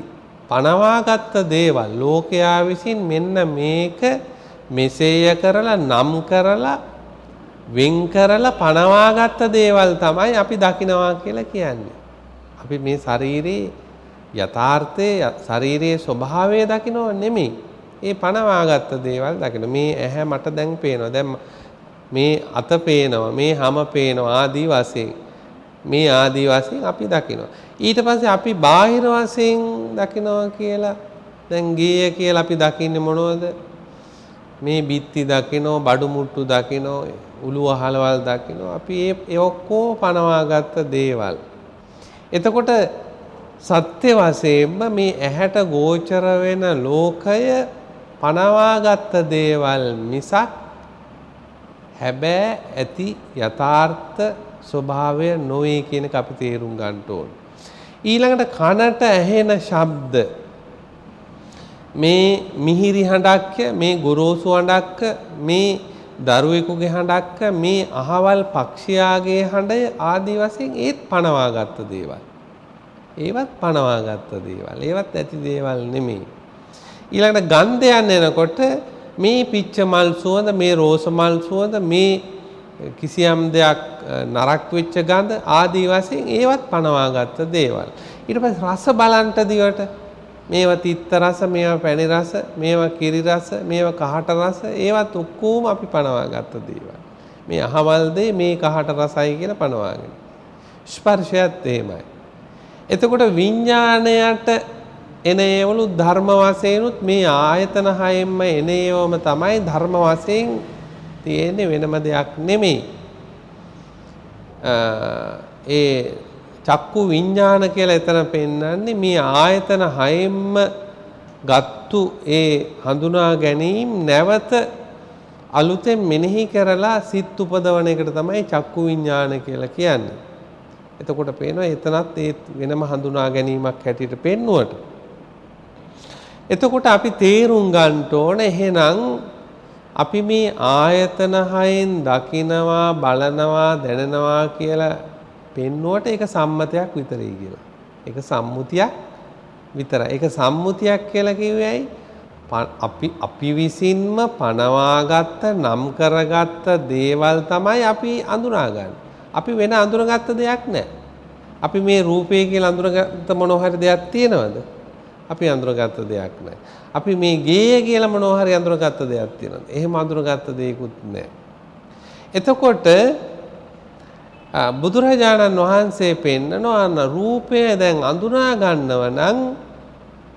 S1: පනවාගත්ත දේවල් ලෝකයා විසින් මෙන්න මේක මෙසේය කරලා නම් කරලා වෙන් කරලා පනවාගත්ත දේවල් තමයි අපි දකිනවා කියලා කියන්නේ. අපි මේ ශරීරේ යථාර්ථයේ ශරීරයේ ස්වභාවය දකිනව නෙමෙයි. ඒ පනවාගත්ත දේවල් දකින. මේ ඇහැ මට දැන් පේනවා. දැන් මේ අත පේනවා. මේ හම පේනවා ආදී වශයෙන්. මේ ආදී වශයෙන් අපි දකිනවා. ඊට පස්සේ අපි බාහිර වශයෙන් දකිනවා කියලා දැන් ගේය කියලා අපි දකින්නේ මොනවද? මේ බිත්ති දකිනවා, බඩු මුට්ටු දකිනවා, උළු අහලවල් දකිනවා. අපි ඒ ඔක්කොම පනවාගත්ත දේවල්. එතකොට සත්‍ය වශයෙන්ම මේ ඇහැට ගෝචර වෙන ලෝකය පනවාගත්ත දේවල් මිසක් හැබෑ ඇති යථාර්ථ ස්වභාවය නොවේ කියන එක අපි තේරුම් ගන්න ඕන. ඊළඟට කනට ඇහෙන ශබ්ද මේ මිහිරි හඬක්ය, මේ ගොරෝසු හඬක්ක, මේ දරුවෙකුගේ හඬක්ක, මේ අහවල් පක්ෂියාගේ හඬය ආදී වශයෙන් ඒත් පනවාගත්ත දේවල්. ඒවත් පනවාගත්ත දේවල්. ඒවත් ඇති දේවල් නෙමෙයි. ඊළඟට ගන්ධයන් එනකොට මේ පිච්ච මල් සුවඳ, මේ රෝස මල් සුවඳ, මේ කිසියම් දෙයක් නරක් වෙච්ච ගඳ ආදී වශයෙන් ඒවත් පනවාගත්ත දේවල්. ඊට පස්සේ රස බලන්ට දිවට මේවා තිත්ත රස, මේවා පැණි රස, මේවා කිරි රස, මේවා කහට රස, ඒවත් ඔක්කොම අපි පනවාගත්ත දේවල්. මේ අහවල් දේ මේ කහට රසයි කියලා පනවාගෙන. ස්පර්ශයත් එහෙමයි. එතකොට විඥාණයට එන ඒවලු ධර්ම වශයෙන්ුත් මේ ආයතන හයෙන්ම එන ඒවම තමයි ධර්ම වශයෙන් තියෙන්නේ, වෙනම දෙයක් නෙමෙයි. ඒ චක්කු විඥාන කියලා එතන පෙන්වන්නේ මේ ආයතන හයෙන්ම ගත්තු ඒ හඳුනා ගැනීම නැවත අලුතෙන් මෙනෙහි කරලා සිත් උපදවන එකට තමයි චක්කු විඥාන කියලා කියන්නේ. එතකොට පේනවා එතනත් ඒ වෙනම හඳුනා ගැනීමක් හැටියට පෙන්වුවට. එතකොට අපි තේරුම් ගන්න ඕන එහෙනම් අපි මේ ආයතන හයෙන් දකිනවා, බලනවා, දැනෙනවා කියලා පෙන්වුවට ඒක සම්මතයක් විතරයි කියලා. ඒක සම්මුතියක් විතරයි. ඒක සම්මුතියක් කියලා කිව්වේ ඇයි? අපි විසින්ම පනවාගත්ත, නම් කරගත්ත දේවල් තමයි අපි අඳුනාගන්නේ. අපි වෙන අඳුනගත්ත දෙයක් නැහැ. අපි මේ රූපය කියලා අඳුනගත්ත මොනවා හරි දෙයක් තියෙනවද? අපි අඳුනගත්ත දෙයක් නැහැ. අපි මේ ගේය කියලා මොනවා හරි අඳුනගත්ත දෙයක් තියෙනවද? එහෙම අඳුනගත්ත දෙයක්වත් නැහැ. එතකොට බුදුරජාණන් වහන්සේ පෙන්නනවා රූපය දැන් අඳුනා ගන්නව නම්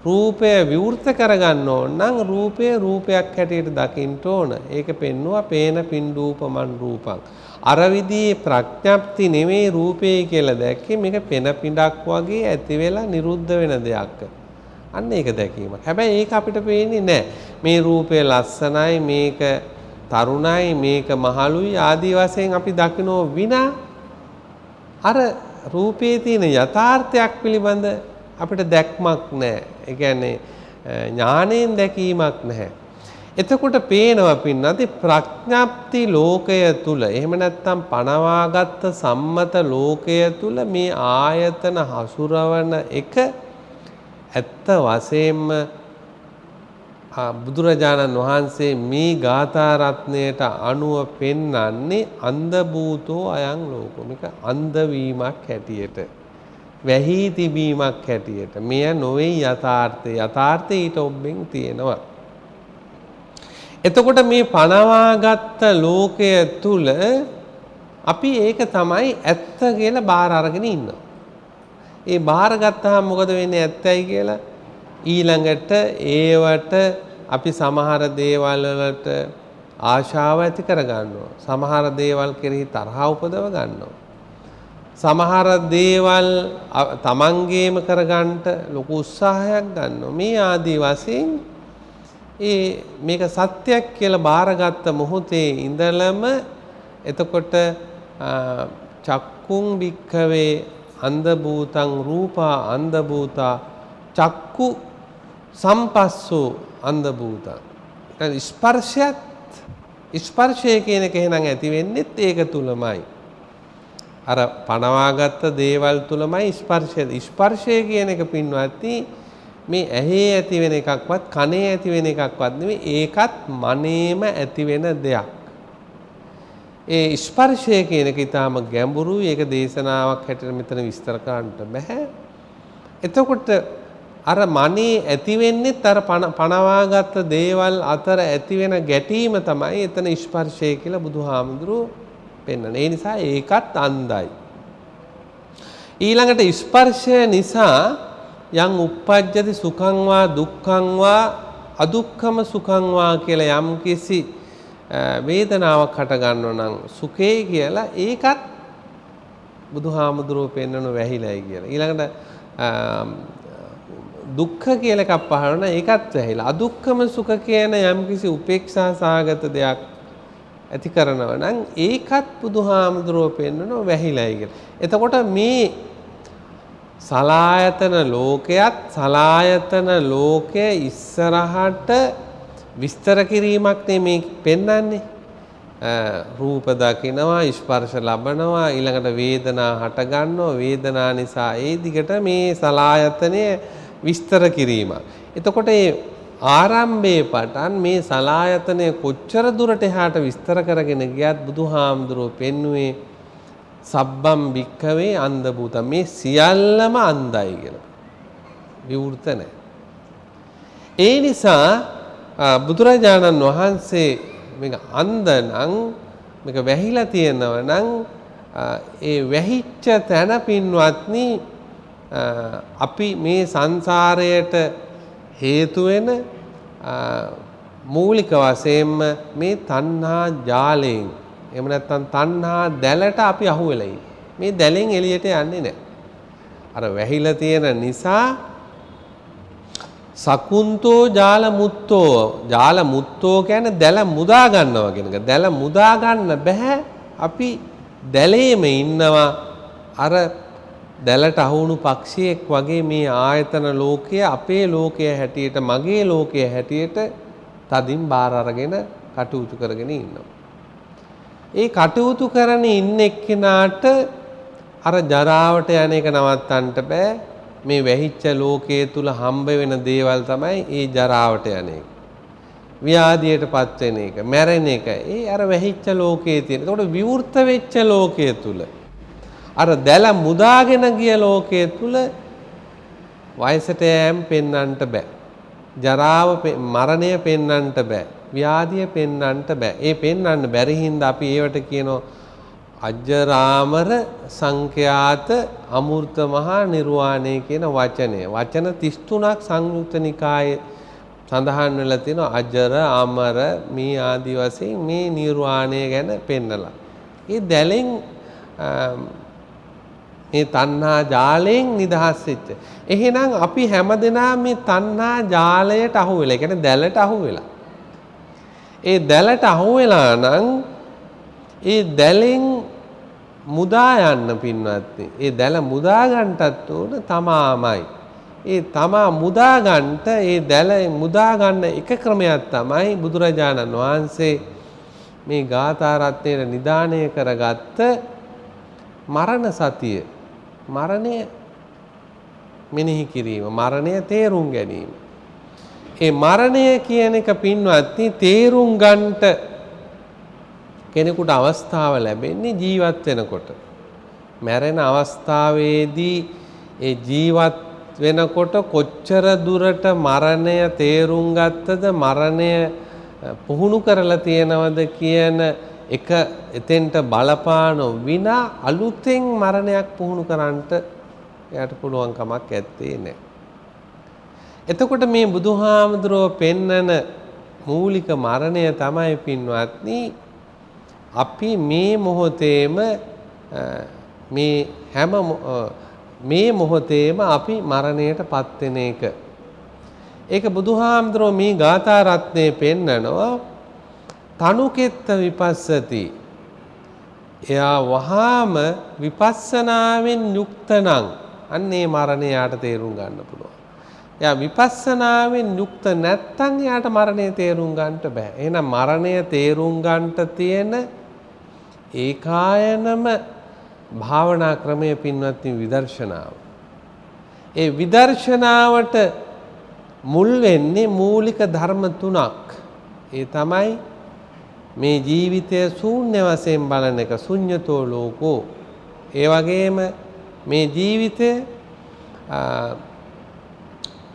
S1: රූපය විවෘත කරගන්න ඕන නම් රූපය රූපයක් හැටියට දකින්න ඕන. ඒක පෙන්නවා පේන පින්ඩූපමන් රූපං. අර විදිහේ ප්‍රඥප්ති නෙමෙයි රූපේ කියලා දැක්කේ මේක පෙන පිඬක් වගේ ඇති වෙලා නිරුද්ධ වෙන දෙයක්. අන්න ඒක දැකීමක්. හැබැයි ඒක අපිට පේන්නේ නැහැ. මේ රූපය ලස්සනයි, මේක තරුණයි, මේක මහලුයි ආදී වශයෙන් අපි දකිනෝ විනා අර රූපේ තියෙන යථාර්ථයක් පිළිබඳ අපිට දැක්මක් නැහැ. ඒ කියන්නේ ඥාණයෙන් දැකීමක් නැහැ. එතකොට පේනවා පින්නත් ප්‍රඥාප්ති ලෝකය තුල එහෙම නැත්නම් පනවාගත්ත සම්මත ලෝකය තුල මේ ආයතන හසුරවන එක ඇත්ත වශයෙන්ම බුදුරජාණන් වහන්සේ මේ ගාථා රත්නයට අනුව පෙන්වන්නේ අන්ධ භූතෝ අයං ලෝකෝ. මේක අන්ධ වීමක් හැටියට, වැහි තිබීමක් හැටියට. මෙය නොවේ යථාර්ථය. යථාර්ථය ඊට ඔබෙන් තියෙනවා. එතකොට මේ පනවාගත්ත ලෝකය තුල අපි ඒක තමයි ඇත්ත කියලා බාර අරගෙන ඉන්නවා. ඒ බාර ගත්තාම මොකද වෙන්නේ ඇත්තයි කියලා? ඊළඟට ඒවට අපි සමහර දේවල් වලට ආශාව ඇති කර ගන්නවා. සමහර දේවල් කෙරෙහි තරහ උපදව ගන්නවා. සමහර දේවල් තමන්ගේම කරගන්නට ලොකු උත්සාහයක් ගන්නවා. මේ ආදී වශයෙන් මේක සත්‍යයක් කියලා බාරගත්ත මොහොතේ ඉඳලම එතකොට චක්කුං භික්ඛවේ අන්ධ භූතං රූපා අන්ධ භූතා චක්කු සම්පස්සෝ අන්ධ භූතං. ස්පර්ශය කියන එක එහෙනම් ඇති වෙන්නේත් ඒක තුලමයි. අර පනවාගත්ත දේවල් තුලමයි ස්පර්ශය. ස්පර්ශය කියන එක පින්වත්නි මේ ඇහි ඇති වෙන එකක්වත් කනේ ඇති වෙන එකක්වත් නෙවෙයි, ඒකත් මනේම ඇති වෙන දෙයක්. ඒ ස්පර්ශය කියන එක ඊටාම ගැඹුරුයි. ඒක දේශනාවක් හැටියට මෙතන විස්තර කරන්නට බෑ. එතකොට අර මනේ ඇති වෙන්නේත් අර පනවාගත්ත දේවල් අතර ඇති වෙන ගැටීම තමයි එතන ස්පර්ශය කියලා බුදුහාමුදුරුවෝ පෙන්වන්නේ. ඒ නිසා ඒකත් අන්ධයි. ඊළඟට ස්පර්ශය නිසා යම් uppajjati සුඛං වා දුක්ඛං වා අදුක්ඛම සුඛං වා කියලා යම් කිසි වේදනාවක් හට ගන්නව නම් සුඛේ කියලා ඒකත් බුදුහාමුදුරුවෝ පෙන්වන වැහිලයි කියලා. ඊළඟට දුක්ඛ කියලා එකක් පහළන ඒකත් වැහිලා. අදුක්ඛම සුඛ කියන යම් කිසි උපේක්ෂා සාගත දෙයක් ඇති කරනව නම් ඒකත් බුදුහාමුදුරුවෝ පෙන්වන වැහිලයි කියලා. එතකොට මේ සලායතන ලෝකයක් සලායතන ලෝකයේ ඉස්සරහට විස්තර කිරීමක් නෙමේ පෙන්වන්නේ. රූප දකිනවා, ස්පර්ශ ලබනවා, ඊළඟට වේදනා හට ගන්නවා, වේදනා නිසා ඒ දිගට මේ සලායතනය විස්තර කිරීමක්. එතකොට ඒ ආරම්භයේ පටන් මේ සලායතනය කොච්චර දුරට එහාට විස්තර කරගෙන ගියත් බුදුහාමුදුරුවෝ පෙන්වුවේ සබ්බම් භික්ඛවේ අන්ධ භූතං. මේ සියල්ලම අන්ධයි කියලා. විවෘත නැහැ. ඒ නිසා බුදුරජාණන් වහන්සේ මේක අන්ධ නම් මේක වැහිලා තියෙනවා නම් ඒ වැහිච්ච තැන පින්වත්නි අපි මේ සංසාරයට හේතු වෙන මූලික වශයෙන්ම මේ තණ්හා ජාලයෙන් එහෙම නැත්නම් තණ්හා දැලට අපි අහු වෙලා ඉන්නේ. මේ දැලෙන් එළියට යන්නේ නැහැ. අර වැහිලා තියෙන නිසා සකුන්තෝ ජාල මුත්තෝ කියන්නේ දැල මුදා ගන්නවා කියන එක. දැල මුදා ගන්න බෑ. අපි දැලේම ඉන්නවා. අර දැලට අහුණු පක්ෂියෙක් වගේ මේ ආයතන ලෝකය අපේ ලෝකය හැටියට, මගේ ලෝකය හැටියට තදින් බාර අරගෙන කටයුතු කරගෙන ඉන්නවා. ඒ කටයුතු කරන ඉන්න එක්කෙනාට අර ජරාවට යන එක නවත්තන්න බෑ. මේ වැහිච්ච ලෝකයේ තුල හම්බ වෙන දේවල් තමයි ඒ ජරාවට යන එක. ව්‍යාධියටපත් වෙන එක, මැරෙන එක. ඒ අර වැහිච්ච ලෝකයේ තියෙන. ඒකට විවෘත වෙච්ච ලෝකයේ තුල අර දැල මුදාගෙන ගිය ලෝකයේ තුල වයසට යෑම පෙන්වන්නට බෑ. ජරාව මරණය පෙන්වන්නට බෑ. ව්‍යාධිය පෙන්වන්නට බෑ. ඒ පෙන්වන්න බැරි හින්දා අපි ඒවට කියනවා අජරාමර සංඛ්‍යාත අමූර්ත මහා නිර්වාණය කියන වචනය. වචන 33ක් සංයුක්ත නිකායේ සඳහන් වෙලා තියෙනවා. අජර අමර මේ ආදි වශයෙන් මේ නිර්වාණය ගැන පෙන්නලා. ඒ දැලෙන් මේ තණ්හා ජාලයෙන් නිදහස් වෙච්ච. එහෙනම් අපි හැමදෙනාම මේ තණ්හා ජාලයට අහු වෙලා, ඒ කියන්නේ දැලට අහු වෙලා. ඒ දැලට අහු වෙලා නම් ඒ දැලෙන් මුදා යන්න පින්වත්නි. ඒ දැල මුදා ගන්නටත් උන තමාමයි. ඒ තමා මුදා ගන්නට ඒ දැල මුදා ගන්න එක ක්‍රමයක් තමයි බුදුරජාණන් වහන්සේ මේ ගාථා රත්නයේ නිදාණය කරගත්ත මරණ සතිය. මරණය මෙනෙහි කිරීම, මරණය තේරුම් ගැනීම. ඒ මරණය කියන එක පින්වත්නි තේරුම් ගන්නට කෙනෙකුට අවස්ථාව ලැබෙන්නේ ජීවත් වෙනකොට. මැරෙන අවස්ථාවේදී ඒ ජීවත් වෙනකොට කොච්චර දුරට මරණය තේරුම් ගත්තද, මරණය පුහුණු කරලා තියෙනවද කියන එක එතෙන්ට බලපාන විනා අලුතෙන් මරණයක් පුහුණු කරන්නට එයාට පුළුවන් කමක් ඇත්තේ නැහැ. එතකොට මේ බුදුහාමුදුරුවෝ පෙන්නන මූලික මරණය තමයි පින්වත්නි අපි මේ මොහොතේම මේ මොහොතේම අපි මරණයටපත් වෙන එක. ඒක බුදුහාමුදුරුවෝ මේ ගාථා රත්නයේ පෙන්නනවා. තනුකෙත්ත විපස්සති. එයා වහාම විපස්සනාවෙන් යුක්ත නම් අන්නේ මරණය යාට තේරුම් ගන්න පුළුවන්. එයා විපස්සනාවෙන් යුක්ත නැත්නම් යාට මරණය තේරුම් ගන්නට බෑ. එහෙනම් මරණය තේරුම් ගන්නට තියෙන ඒකායනම භාවනා ක්‍රමය පින්වත්නි විදර්ශනාව. ඒ විදර්ශනාවට මුල් වෙන්නේ මූලික ධර්ම තුනක්. ඒ තමයි මේ ජීවිතය ශූන්‍ය වශයෙන් බලන එක, ශුඤ්ඤතෝ ලෝකෝ. ඒ වගේම මේ ජීවිතය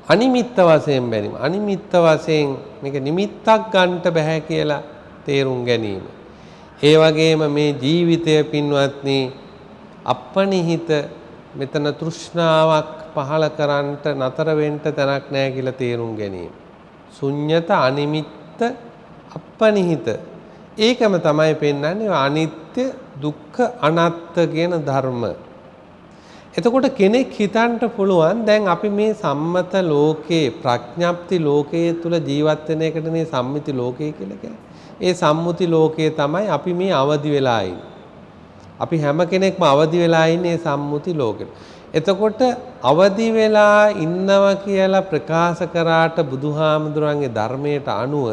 S1: අනිමිත්ත වශයෙන් බැලීම. අනිමිත්ත වශයෙන් මේක නිමිත්තක් ගන්නට බෑ කියලා තේරුම් ගැනීම. ඒ වගේම මේ ජීවිතය පින්වත්නි අපනිහිත, මෙතන තෘෂ්ණාවක් පහළ කරන්නට නතර වෙන්න තැනක් නැහැ කියලා තේරුම් ගැනීම. ශුඤ්ඤත, අනිමිත්ත, අපනිහිත. ඒකම තමයි පෙන්වන්නේ අනිත්‍ය, දුක්ඛ, අනාත්ම කියන ධර්ම. එතකොට කෙනෙක් හිතන්න පුළුවන් දැන් අපි මේ සම්මත ලෝකේ, ප්‍රඥප්ති ලෝකයේ තුල ජීවත් වෙන එකට මේ සම්මිති ලෝකය කියලා කියන්නේ. ඒ සම්මුති ලෝකයේ තමයි අපි මේ අවදි වෙලා ඉන්නේ. අපි හැම කෙනෙක්ම අවදි වෙලා ඉන්නේ සම්මුති ලෝකෙට. එතකොට අවදි වෙලා ඉන්නවා කියලා ප්‍රකාශ කරාට බුදුහාමුදුරන්ගේ ධර්මයට අනුව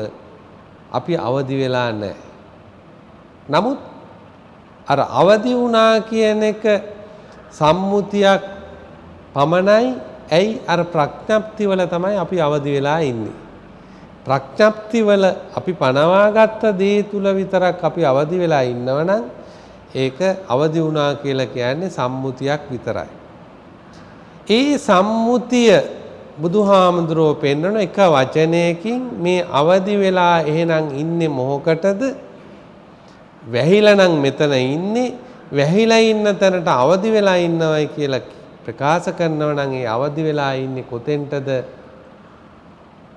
S1: අපි අවදි වෙලා නැහැ. නමුත් අර අවදි වුණා කියන එක සම්මුතියක් පමණයි. ඇයි? අර ප්‍රඥප්ති වල තමයි අපි අවදි වෙලා ඉන්නේ. ප්‍රඥප්ති වල අපි පනවාගත්ත දේ තුල විතරක් අපි අවදි වෙලා ඉන්නවනම් ඒක අවදි වුණා කියලා කියන්නේ සම්මුතියක් විතරයි. ඒ සම්මුතිය බුදුහාමුදුරුවෝ පෙන්වන එක වචනයකින් මේ අවදි වෙලා එහෙනම් ඉන්නේ මොහොකටද? වැහිලා නම් මෙතන ඉන්නේ. වැහිලා ඉන්න තැනට අවදි වෙලා ඉන්නවයි කියලා ප්‍රකාශ කරනවා නම් ඒ අවදි වෙලා ඉන්නේ කොතෙන්ටද?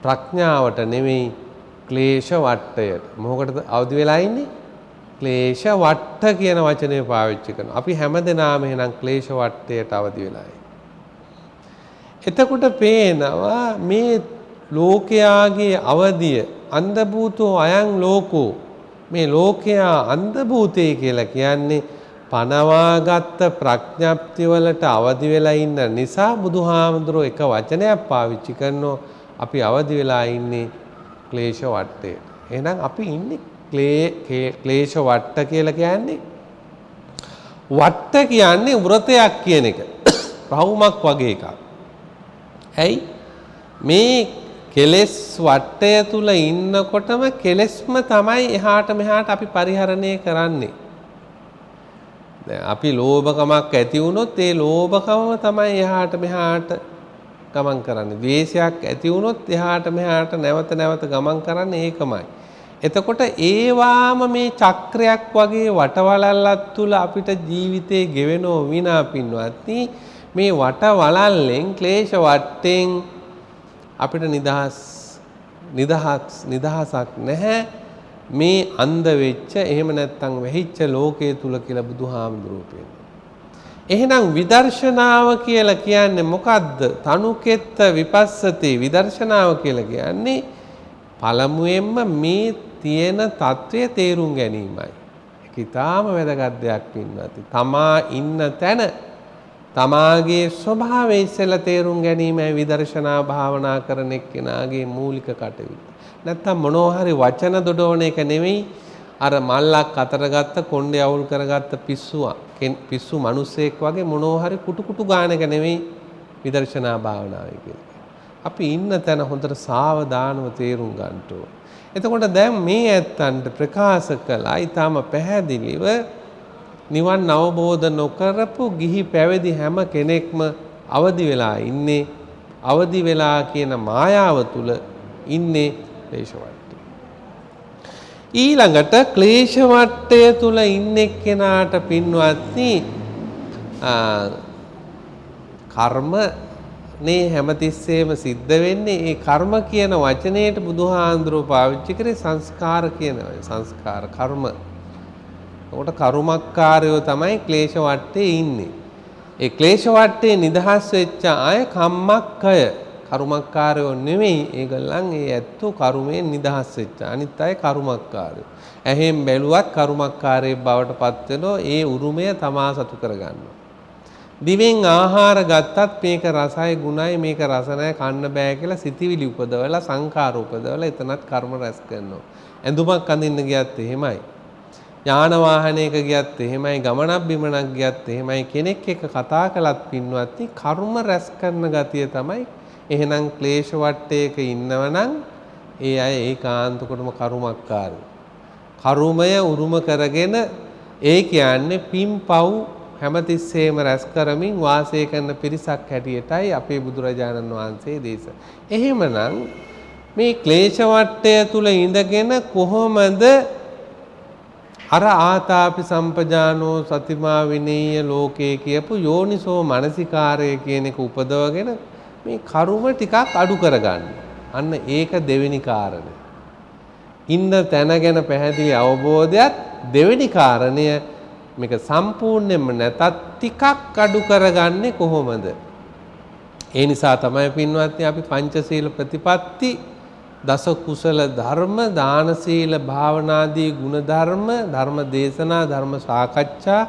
S1: ප්‍රඥාවට නෙමෙයි, ක්ලේශ වට්ටයට. මොකටද අවදි වෙලා ඉන්නේ? ක්ලේශ වට්ට කියන වචනය පාවිච්චි කරනවා. අපි හැමදෙනාම එහෙනම් ක්ලේශ වට්ටයට අවදි වෙලා ඉන්නේ. එතකොට පේනවා මේ ලෝකයාගේ අවදිය අන්ධ භූතෝ අයං ලෝකෝ. මේ ලෝකයා අන්ධ භූතේ කියලා කියන්නේ පනවාගත්ත ප්‍රඥප්ති වලට අවදි වෙලා ඉන්න නිසා බුදුහාමුදුරුවෝ එක වචනයක් පාවිච්චි කරනවා. අපි අවදි වෙලා ඉන්නේ ක්ලේශ වට්ටේ. එහෙනම් අපි ඉන්නේ ක්ලේශ වට්ට කියලා කියන්නේ වට්ට කියන්නේ වෘතයක් කියන එක. රවුමක් වගේ එකක්. ඇයි? මේ කෙලෙස් වට්ටය තුල ඉන්නකොටම කෙලෙස්ම තමයි එහාට මෙහාට අපි පරිහරණය කරන්නේ. දැන් අපි ලෝභකමක් ඇති වුණොත් ඒ ලෝභකම තමයි එහාට මෙහාට ගමන් කරන්නේ. ද්වේෂයක් ඇති වුණොත් එහාට මෙහාට නැවත නැවත ගමන් කරන්නේ ඒකමයි. එතකොට ඒවාම මේ චක්‍රයක් වගේ වටවලල්ලක් තුල අපිට ජීවිතේ ගෙවෙනෝ විනා පින්වත්නි මේ වටවලල්ලෙන් ක්ලේශ වටෙන් අපිට නිදහසක් නැහැ මේ අන්ධ වෙච්ච එහෙම නැත්නම් වෙහිච්ච ලෝකයේ තුල කියලා බුදුහාමුදුරුවෝ කියනවා. එහෙනම් විදර්ශනාව කියලා කියන්නේ මොකද්ද? තනුකෙත්ත විපස්සති විදර්ශනාව කියලා කියන්නේ පළමුවෙන්ම මේ තියෙන తත්වය තේරුම් ගැනීමයි. ඒක ඊටාම වැදගත් දෙයක් පින්වත්නි. තමා ඉන්න තැන තමාගේ ස්වභාවය ඉස්සෙල්ලා තේරුම් ගැනීමයි විදර්ශනා භාවනා කරන එක්කෙනාගේ මූලික කටයුත්ත. නැත්තම් මොනවා හරි වචන දොඩවන එක නෙවෙයි අර මල්ලක් අතර ගත්ත කොණ්ඩේ අවුල් කරගත්ත පිස්සු මිනිස්සෙක් වගේ මොනවා හරි කුටු ගාන එක නෙවෙයි විදර්ශනා භාවනාවයි කියන්නේ. අපි ඉන්න තැන හොඳට සාවධානව තේරුම් ගන්න ඕන. එතකොට දැන් මේ ඇත්තන්ට ප්‍රකාශ කළා ඊටම පැහැදිලිව නිවන් අවබෝධ නොකරපු ගිහි පැවිදි හැම කෙනෙක්ම අවදි වෙලා ඉන්නේ අවදි වෙලා කියන මායාව තුල ඉන්නේ ක්ලේශ වට්ටේ. ඊළඟට ක්ලේශ වට්ටය තුල ඉන්නේ කෙනාට පින්වත්නි කර්ම නේ හැමතිස්සෙම සිද්ධ වෙන්නේ ඒ කර්ම කියන වචනයට බුදුහාඳුරෝ පාවිච්චි කරේ සංස්කාර කියන සංස්කාර කර්ම. ඒකට කර්මක්කාරයෝ තමයි ක්ලේශ වට්ටේ ඉන්නේ. ඒ ක්ලේශ වට්ටේ නිදහස් වෙච්ච අය කම්මක්කය කර්මක්කාරයෝ නෙමෙයි ඒගොල්ලන් ඒ ඇත්තෝ කර්මයෙන් නිදහස් වෙච්ච. අනිත් අය කර්මක්කාරයෝ. ඇහෙන් බැලුවත් කර්මක්කාරයෙක් බවට පත් වෙනවා ඒ උරුමය තමා සතු කරගන්නවා. දිවෙන් ආහාර ගත්තත් මේක රසයි ගුණයි මේක රස නැහැ කන්න බෑ කියලා සිතිවිලි උපදවලා සංකාර උපදවලා එතනත් කර්ම රැස් කරනවා. ඇඳුමක් අඳින්න ගියත් එහෙමයි. යාන වාහනයක ගියත් එහෙමයි ගමනක් බිමනක් ගියත් එහෙමයි කෙනෙක් එක්ක කතා කළත් පින්වත්නි කර්ම රැස් කරන ගතිය තමයි. එහෙනම් ක්ලේශ වට්ටයක ඉන්නවනම් ඒ අය ඒකාන්ත කොටම කර්මක්කාරයෝ. කර්මය උරුම කරගෙන ඒ කියන්නේ පින්පව් හැමතිස්සෙම රැස් කරමින් වාසය කරන පිරිසක් හැටියටයි අපේ බුදුරජාණන් වහන්සේ දේශනා. එහෙමනම් මේ ක්ලේශ වට්ටය තුල ඉඳගෙන කොහොමද අර ආතාපි සම්පජානෝ සතිමා විනේය ලෝකේ කියපු යෝනිසෝ මනසිකාරය කියන එක උපදවගෙන මේ කර්ම ටිකක් අඩු කරගන්න. අන්න ඒක දෙවෙනි කාරණය. ඉන්න තැන ගැන පැහැදිලි අවබෝධයත් දෙවෙනි කාරණය මේක සම්පූර්ණයෙන්ම නැතත් ටිකක් අඩු කරගන්නේ කොහොමද? ඒ නිසා තමයි පින්වත්නි අපි පංචශීල ප්‍රතිපatti දස කුසල ධර්ම දාන සීල භාවනාදී ගුණ ධර්ම ධර්ම දේශනා ධර්ම සාකච්ඡා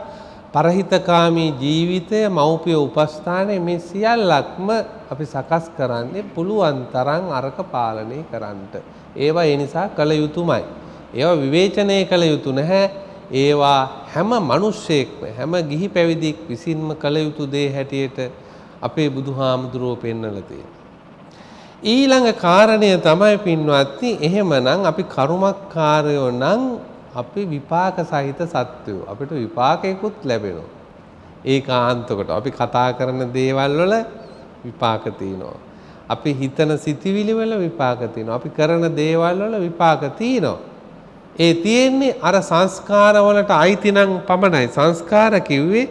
S1: පරහිතකාමී ජීවිතය මෞපිය උපස්ථානයේ මේ සියල්ලක්ම අපි සකස් කරන්නේ පුළුවන් තරම් අරක පාලනය කරන්නට. ඒවා ඒ නිසා කළ යුතුමයි. ඒවා විවේචනය කළ යුතු නැහැ. ඒවා හැම මිනිස්සෙක්ම හැම ගිහි පැවිදික් විසින්ම කළ යුතු දේ හැටියට අපේ බුදුහාමුදුරුවෝ පෙන්වලා තියෙනවා. ඊළඟ කාරණය තමයි පින්වත්නි එහෙමනම් අපි කර්මක්කාරයෝ නම් අපි විපාක සහිත සත්වයෝ අපිට විපාකයකුත් ලැබෙනවා. ඒකාන්තකට අපි කතා කරන දේවල් වල විපාක තියෙනවා. අපි හිතන සිතිවිලි වල විපාක තියෙනවා. අපි කරන දේවල් වල විපාක තියෙනවා. ඒ තියෙන්නේ අර සංස්කාර වලට අයිති නම් පමණයි. සංස්කාර කිව්වේ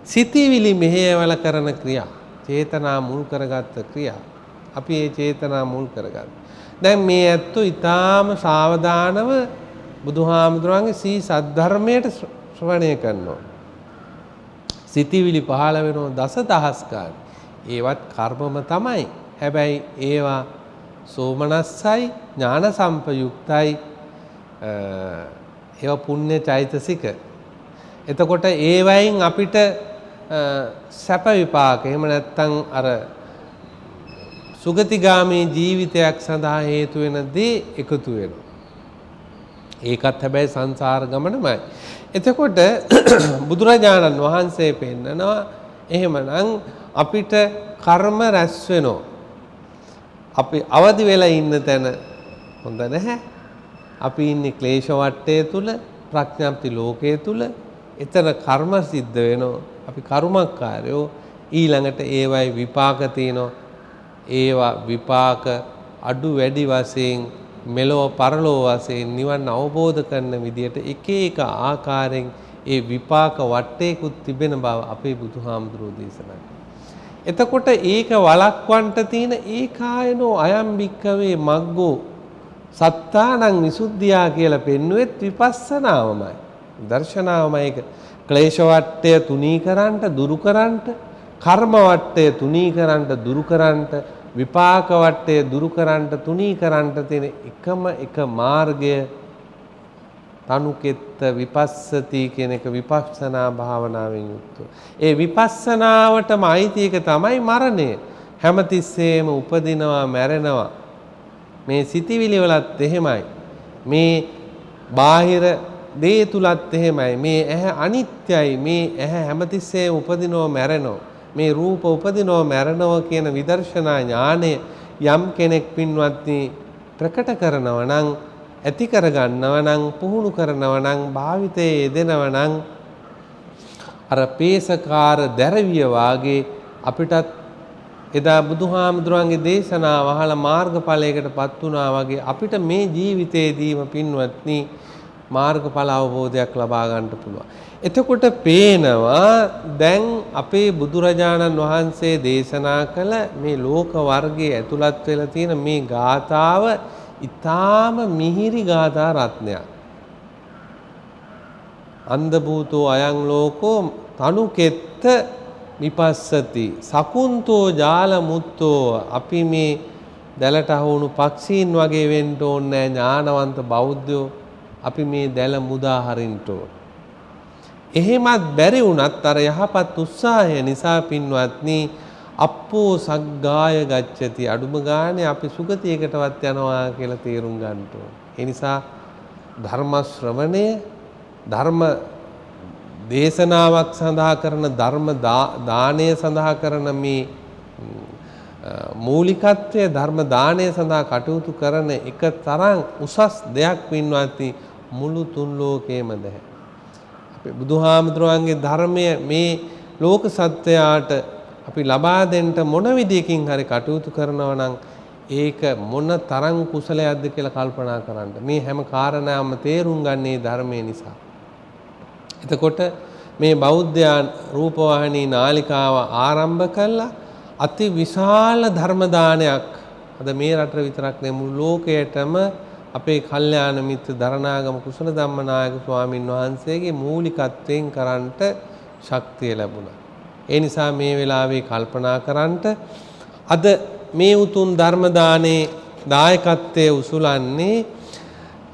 S1: සිතිවිලි මෙහෙයවල කරන ක්‍රියා. චේතනා මුල් කරගත්ත ක්‍රියා. අපි මේ චේතනා මුල් කරගන්න. දැන් මේ ඇත්තෝ ඊටාම සාවධානව බුදුහාමුදුරන්ගේ සී සද්ධර්මයට ශ්‍රවණය කරනවා. සිතිවිලි පහළ වෙනෝ දසදහස් ගාන. ඒවත් කර්මම තමයි. හැබැයි ඒවා සෝමනස්සයි ඥාන සම්පයුක්තයි ඒවා පුණ්‍ය චෛතසික. එතකොට ඒවයින් අපිට සැප විපාක එහෙම නැත්නම් අර සුගතිගාමී ජීවිතයක් සඳහා හේතු වෙන දේ එකතු වෙනවා. ඒකත් හැබැයි සංසාර ගමනමයි. එතකොට බුදුරජාණන් වහන්සේ පෙන්නනවා එහෙමනම් අපිට කර්ම රැස් වෙනවා. අපි අවදි වෙලා ඉන්න තැන හොඳ නැහැ. අපි ඉන්නේ ක්ලේශ වට්ටය තුල ප්‍රඥාප්ති ලෝකයේ තුල එතන කර්ම සිද්ධ වෙනවා. අපි කර්මකාරයෝ ඊළඟට ඒවයි විපාක තියෙනවා. ඒවා විපාක අඩු වැඩි වශයෙන් මෙලොව පරලොව වශයෙන් නිවන් අවබෝධ කරන විදියට එක එක ආකාරයෙන් ඒ විපාක වටේකුත් තිබෙන බව අපේ බුදුහාමුදුරුවෝ දේශනා කළා. එතකොට ඒක වළක්වන්නට තියෙන ඒකායනෝ අයම් භික්ඛවේ මග්ගෝ සත්තානං විසුද්ධියා කියලා පෙන්වුවෙත් විපස්සනාවමයි. දර්ශනාවමයි. ඒක ක්ලේශ වටය තුනී කරන්නට දුරු කරන්නට, කර්ම වටය තුනී කරන්නට දුරු කරන්නට, විපාක වටය දුරු කරන්නට තුනී කරන්නට තියෙන එකම එක මාර්ගය තනුකෙත්ත විපස්සති කියන එක විපස්සනා භාවනාවෙන් යුක්තව. ඒ විපස්සනාවටම අයිති එක තමයි මරණය. හැමතිස්සෙම උපදිනවා මැරෙනවා. මේ සිතිවිලි වලත් එහෙමයි. මේ බාහිර දේ තුලත් එහෙමයි. මේ ඇහැ අනිත්‍යයි. මේ ඇහැ හැමතිස්සෙම උපදිනවා මැරෙනවා. මේ රූප උපදිනවා මැරෙනවා කියන විදර්ශනා ඥානය යම් කෙනෙක් පින්වත්නි ප්‍රකට කරනවා නම්, ඇති කරගන්නව නම්, පුහුණු කරනව නම්, භාවිතයේ යෙදෙනව නම් අර පේසකාර දැරවිය වාගේ අපිටත් එදා බුදුහාමුදුරන්ගේ දේශනාව අහලා මාර්ගඵලයකටපත් වුණා වගේ අපිට මේ ජීවිතේදීම පින්වත්නි මාර්ගඵල අවබෝධයක් ලබා ගන්නට පුළුවන්. එතකොට පේනවා දැන් අපේ බුදුරජාණන් වහන්සේ දේශනා කළ මේ ලෝක වර්ගයේ ඇතුළත් වෙලා තියෙන මේ ගාථාව ඊටාම මිහිරි ගාථා රත්නයක්. අන්ධ භූතෝ අයං ලෝකෝ තනුකෙත්ත විපස්සති සකුන්තෝ ජාල මුත්තෝ. අපි මේ දැලට අහුණු පක්ෂීන් වගේ වෙන්න ඕනේ ඥානවන්ත බෞද්ධයෝ. අපි මේ දැල මුදා හරින්න ඕන. එහෙමත් බැරි වුණත් අර යහපත් උත්සාහය නිසා පින්වත්නි අප්පෝ සග්ගාය ගච්ඡති, අඩුම ගානේ අපි සුගතියකටවත් යනවා කියලා තේරුම් ගන්න ඕන. ඒ නිසා ධර්ම ශ්‍රවණය, ධර්ම දේශනාවක් සඳහා කරන ධර්ම දානය සඳහා කරන මේ මූලිකත්වය, ධර්ම දානය සඳහා කටයුතු කරන එක තරම් උසස් දෙයක් පින්වත්නි මුළු තුන් ලෝකේම නැහැ. අපේ බුදුහාමුදුරන්ගේ ධර්මය මේ ලෝක සත්‍යයට අපි ලබා දෙන්න මොන විදියකින් හරි කටයුතු කරනවා නම් ඒක මොන තරම් කුසලයක්ද කියලා කල්පනා කරන්න. මේ හැම කාරණාවම තේරුම් ගන්නේ ධර්මයේ නිසා. එතකොට මේ බෞද්ධයන් රූපවාහිනී නාලිකාව ආරම්භ කළා අති විශාල ධර්ම දානයක්. අද මේ රට විතරක් නෙමෙයි මුළු ලෝකයටම අපේ කල්යාණ මිත්‍ර දරණාගම කුසල ධම්මනායක ස්වාමින් වහන්සේගේ මූලිකත්වයෙන් කරන්නට ශක්තිය ලැබුණා. ඒ නිසා මේ වෙලාවේ කල්පනා කරන්නට අද මේ උතුම් ධර්ම දානේ දායකත්වයේ උසුලන්නේ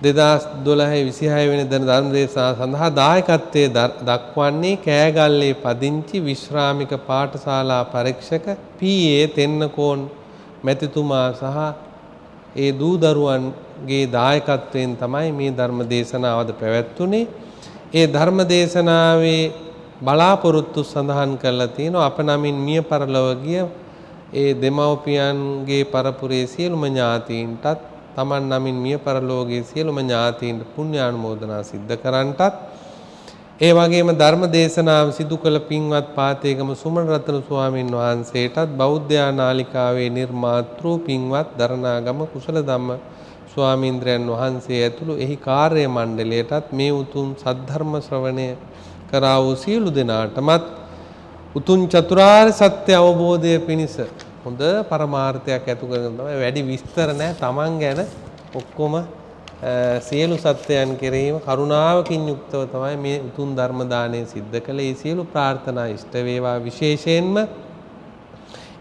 S1: 2012 26 වෙනිදා ධර්ම දේශනා සඳහා දායකත්වයේ දක්වන්නේ කෑගල්ලේ පදිංචි විශ්‍රාමික පාඨශාලා පරීක්ෂක පී.ඒ. තෙන්නකෝන් මැතිතුමා සහ ඒ දූ දරුවන්ගේ දායකත්වයෙන් තමයි මේ ධර්ම දේශනාවද පැවැත්වුනේ. ඒ ධර්ම දේශනාවේ බලාපොරොත්තු සඳහන් කරලා තියෙනවා අප නමින් මිය පරලොව ගිය ඒ දෙමව්පියන්ගේ පරපුරේ සියලුම ඥාතීන්ටත් තමන් නමින් මිය පරලෝකයේ සියලුම ඥාතීන්ට පුණ්‍යානුමෝදනා සිද්ධ කරන්නටත් ඒ වගේම ධර්ම දේශනාව සිදු කළ පින්වත් පාතේගම සුමන රත්න ස්වාමින් වහන්සේටත් බෞද්ධ නාලිකාවේ නිර්මාතෘ පින්වත් දරණාගම කුසල ධම්ම ස්වාමීන්ද්‍රයන් වහන්සේ ඇතුළු එහි කාර්ය මණ්ඩලයටත් මේ උතුම් සද්ධර්ම ශ්‍රවණය කරා වූ සියලු දෙනාටමත් උතුම් චතුරාර්ය සත්‍ය අවබෝධය පිණිස හොඳ පරමාර්ථයක් ඇතු කරගෙන තමයි වැඩි විස්තර නැහැ තමන් ගැන ඔක්කොම සියලු සත්‍යයන් කෙරෙහිම කරුණාවකින් යුක්තව තමයි මේ උතුම් ධර්ම දාණය සිද්ධ කළේ. ඒ සියලු ප්‍රාර්ථනා ඉෂ්ට වේවා. විශේෂයෙන්ම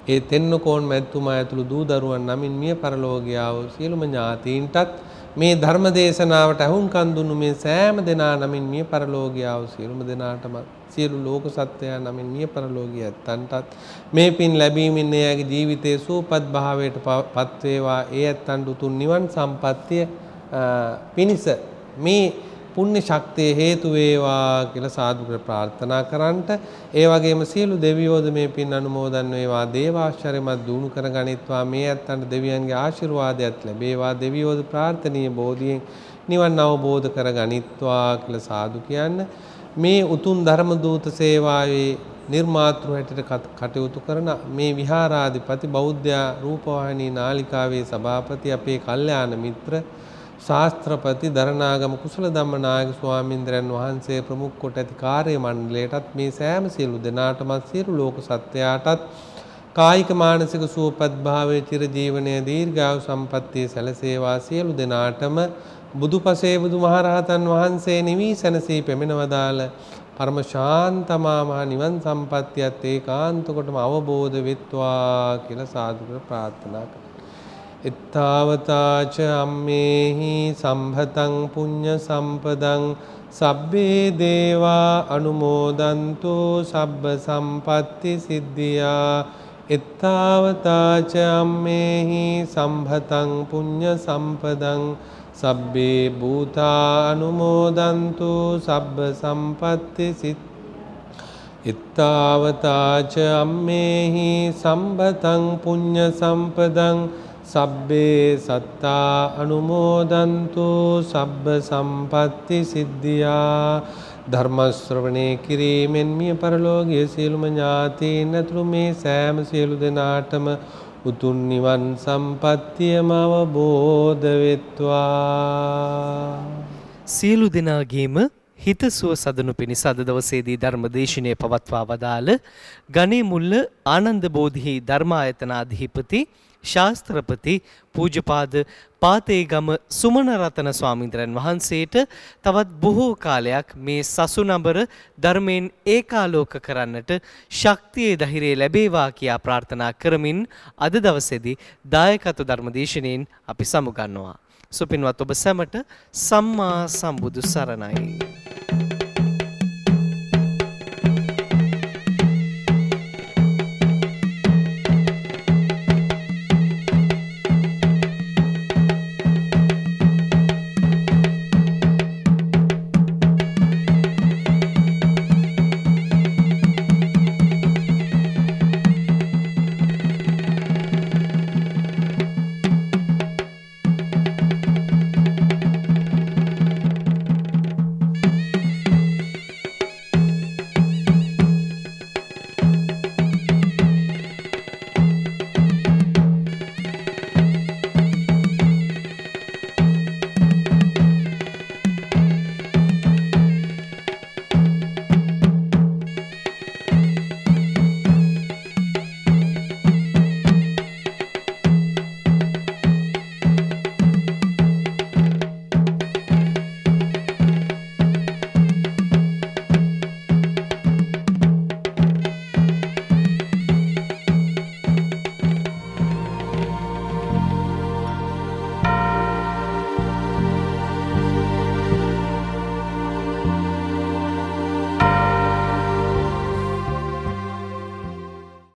S1: ඒ තෙන්නකෝන් මැතිතුමා ඇතුළු දූ දරුවන් නමින් මිය පරලෝකියා වූ සියලුම ඥාතීන්ටත් මේ ධර්ම දේශනාවට අහුම්කන් දුන්නු මේ සෑම දෙනා නමින් මිය පරලෝකියා වූ සියලුම දෙනාටම සියලු ලෝක සත්‍යයන් නමින් මිය පරලෝකිය ඇත්තන්ටත් මේ පින් ලැබීමෙන් එයාගේ ජීවිතයේ සූපත් භාවයට පත් වේවා. ඒ ඇත්තන්ට උතුම් නිවන් සම්පත්තිය පිණිස මේ පුණ්‍ය ශක්තිය හේතු වේවා කියලා සාදු ප්‍රාර්ථනා කරන්ට. ඒ වගේම සියලු දෙවියෝද මේ පින් අනුමෝදන් වේවා. දේවාශ්චර්යමත් දුණු කරගනිත්වා. මේ ඇත්තන්ට දෙවියන්ගේ ආශිර්වාදයක් ලැබේවා. දෙවියෝද ප්‍රාර්ථනීය බෝධියෙන් නිවන් අවබෝධ කරගනිත්වා කියලා සාදු කියන්න. මේ උතුම් ධර්ම දූත සේවාවේ නිර්මාතෘ හැටියට කටයුතු කරන මේ විහාරාධිපති බෞද්ධ රූපවාහිනී නාලිකාවේ සභාපති අපේ කල්යාණ මිත්‍ර ශාස්ත්‍රපති දරණාගම කුසල ධම්මනායක ස්වාමීන්ද්‍රයන් වහන්සේ ප්‍රමුඛ කොට ඇති කාර්ය මණ්ඩලයටත් මේ සෑම සියලු දෙනාටම සියලු ලෝක සත්‍යයටත් කායික මානසික සුවපත් භාවයේ චිර ජීවනයේ දීර්ඝායු සම්පන්නිය සැලසේවා සියලු දෙනාටම බුදුපසේ බුදුමහරහතන් වහන්සේ නිවී සැනසී පෙමෙනවදාල පරම ශාන්තමා මහ නිවන් සම්පත්තියත් ඒකාන්ත කොටම අවබෝධ වෙත්වා කියලා සාදුකර ප්‍රාර්ථනා කරා. ittavataච අම්මේහි සම්භතං පුඤ්ඤ සම්පදං සබ්බේ දේවා අනුමෝදන්තු සබ්බ සම්පatti සිද්ධියා ittavataච අම්මේහි සම්භතං පුඤ්ඤ සම්පදං සබ්බේ භූතා අනුමෝදන්තු සබ්බ සම්පatti සිද්ධියා ittavataච අම්මේහි සම්භතං පුඤ්ඤ සම්පදං සබ්බේ සත්තා අනුමෝදන්තු සබ්බ සම්පatti සිද්ධියා ධර්ම ශ්‍රවණේ කිරීමෙන් මිය පරලෝකීය සියලුම ඥාතීන් ඇතුළු මේ සෑම සියලු දෙනාටම උතුම් නිවන් සම්පත්තියම අවබෝධ වෙත්වා.
S2: සියලු දෙනාගේම හිතසුව සදනු පිණිස අද දවසේදී ධර්ම දේශනය පවත්වා වදාළ ගණේ මුල්ල ආනන්ද බෝධි ධර්මායතනාධිපති ශාස්ත්‍රපති පූජ්‍යපාද පාතේගම සුමන රතන ස්වාමීන්ද්‍රයන් වහන්සේට තවත් බොහෝ කාලයක් මේ සසුනඹර ධර්මයෙන් ඒකාලෝක කරන්නට ශක්තිය ධෛර්යය ලැබේවා කියා ප්‍රාර්ථනා කරමින් අද දවසේදී දායකත්ව ධර්ම දේශනෙන් අපි සමුගන්නවා. සුපින්වත් ඔබ සැමට සම්මා සම්බුදු සරණයි.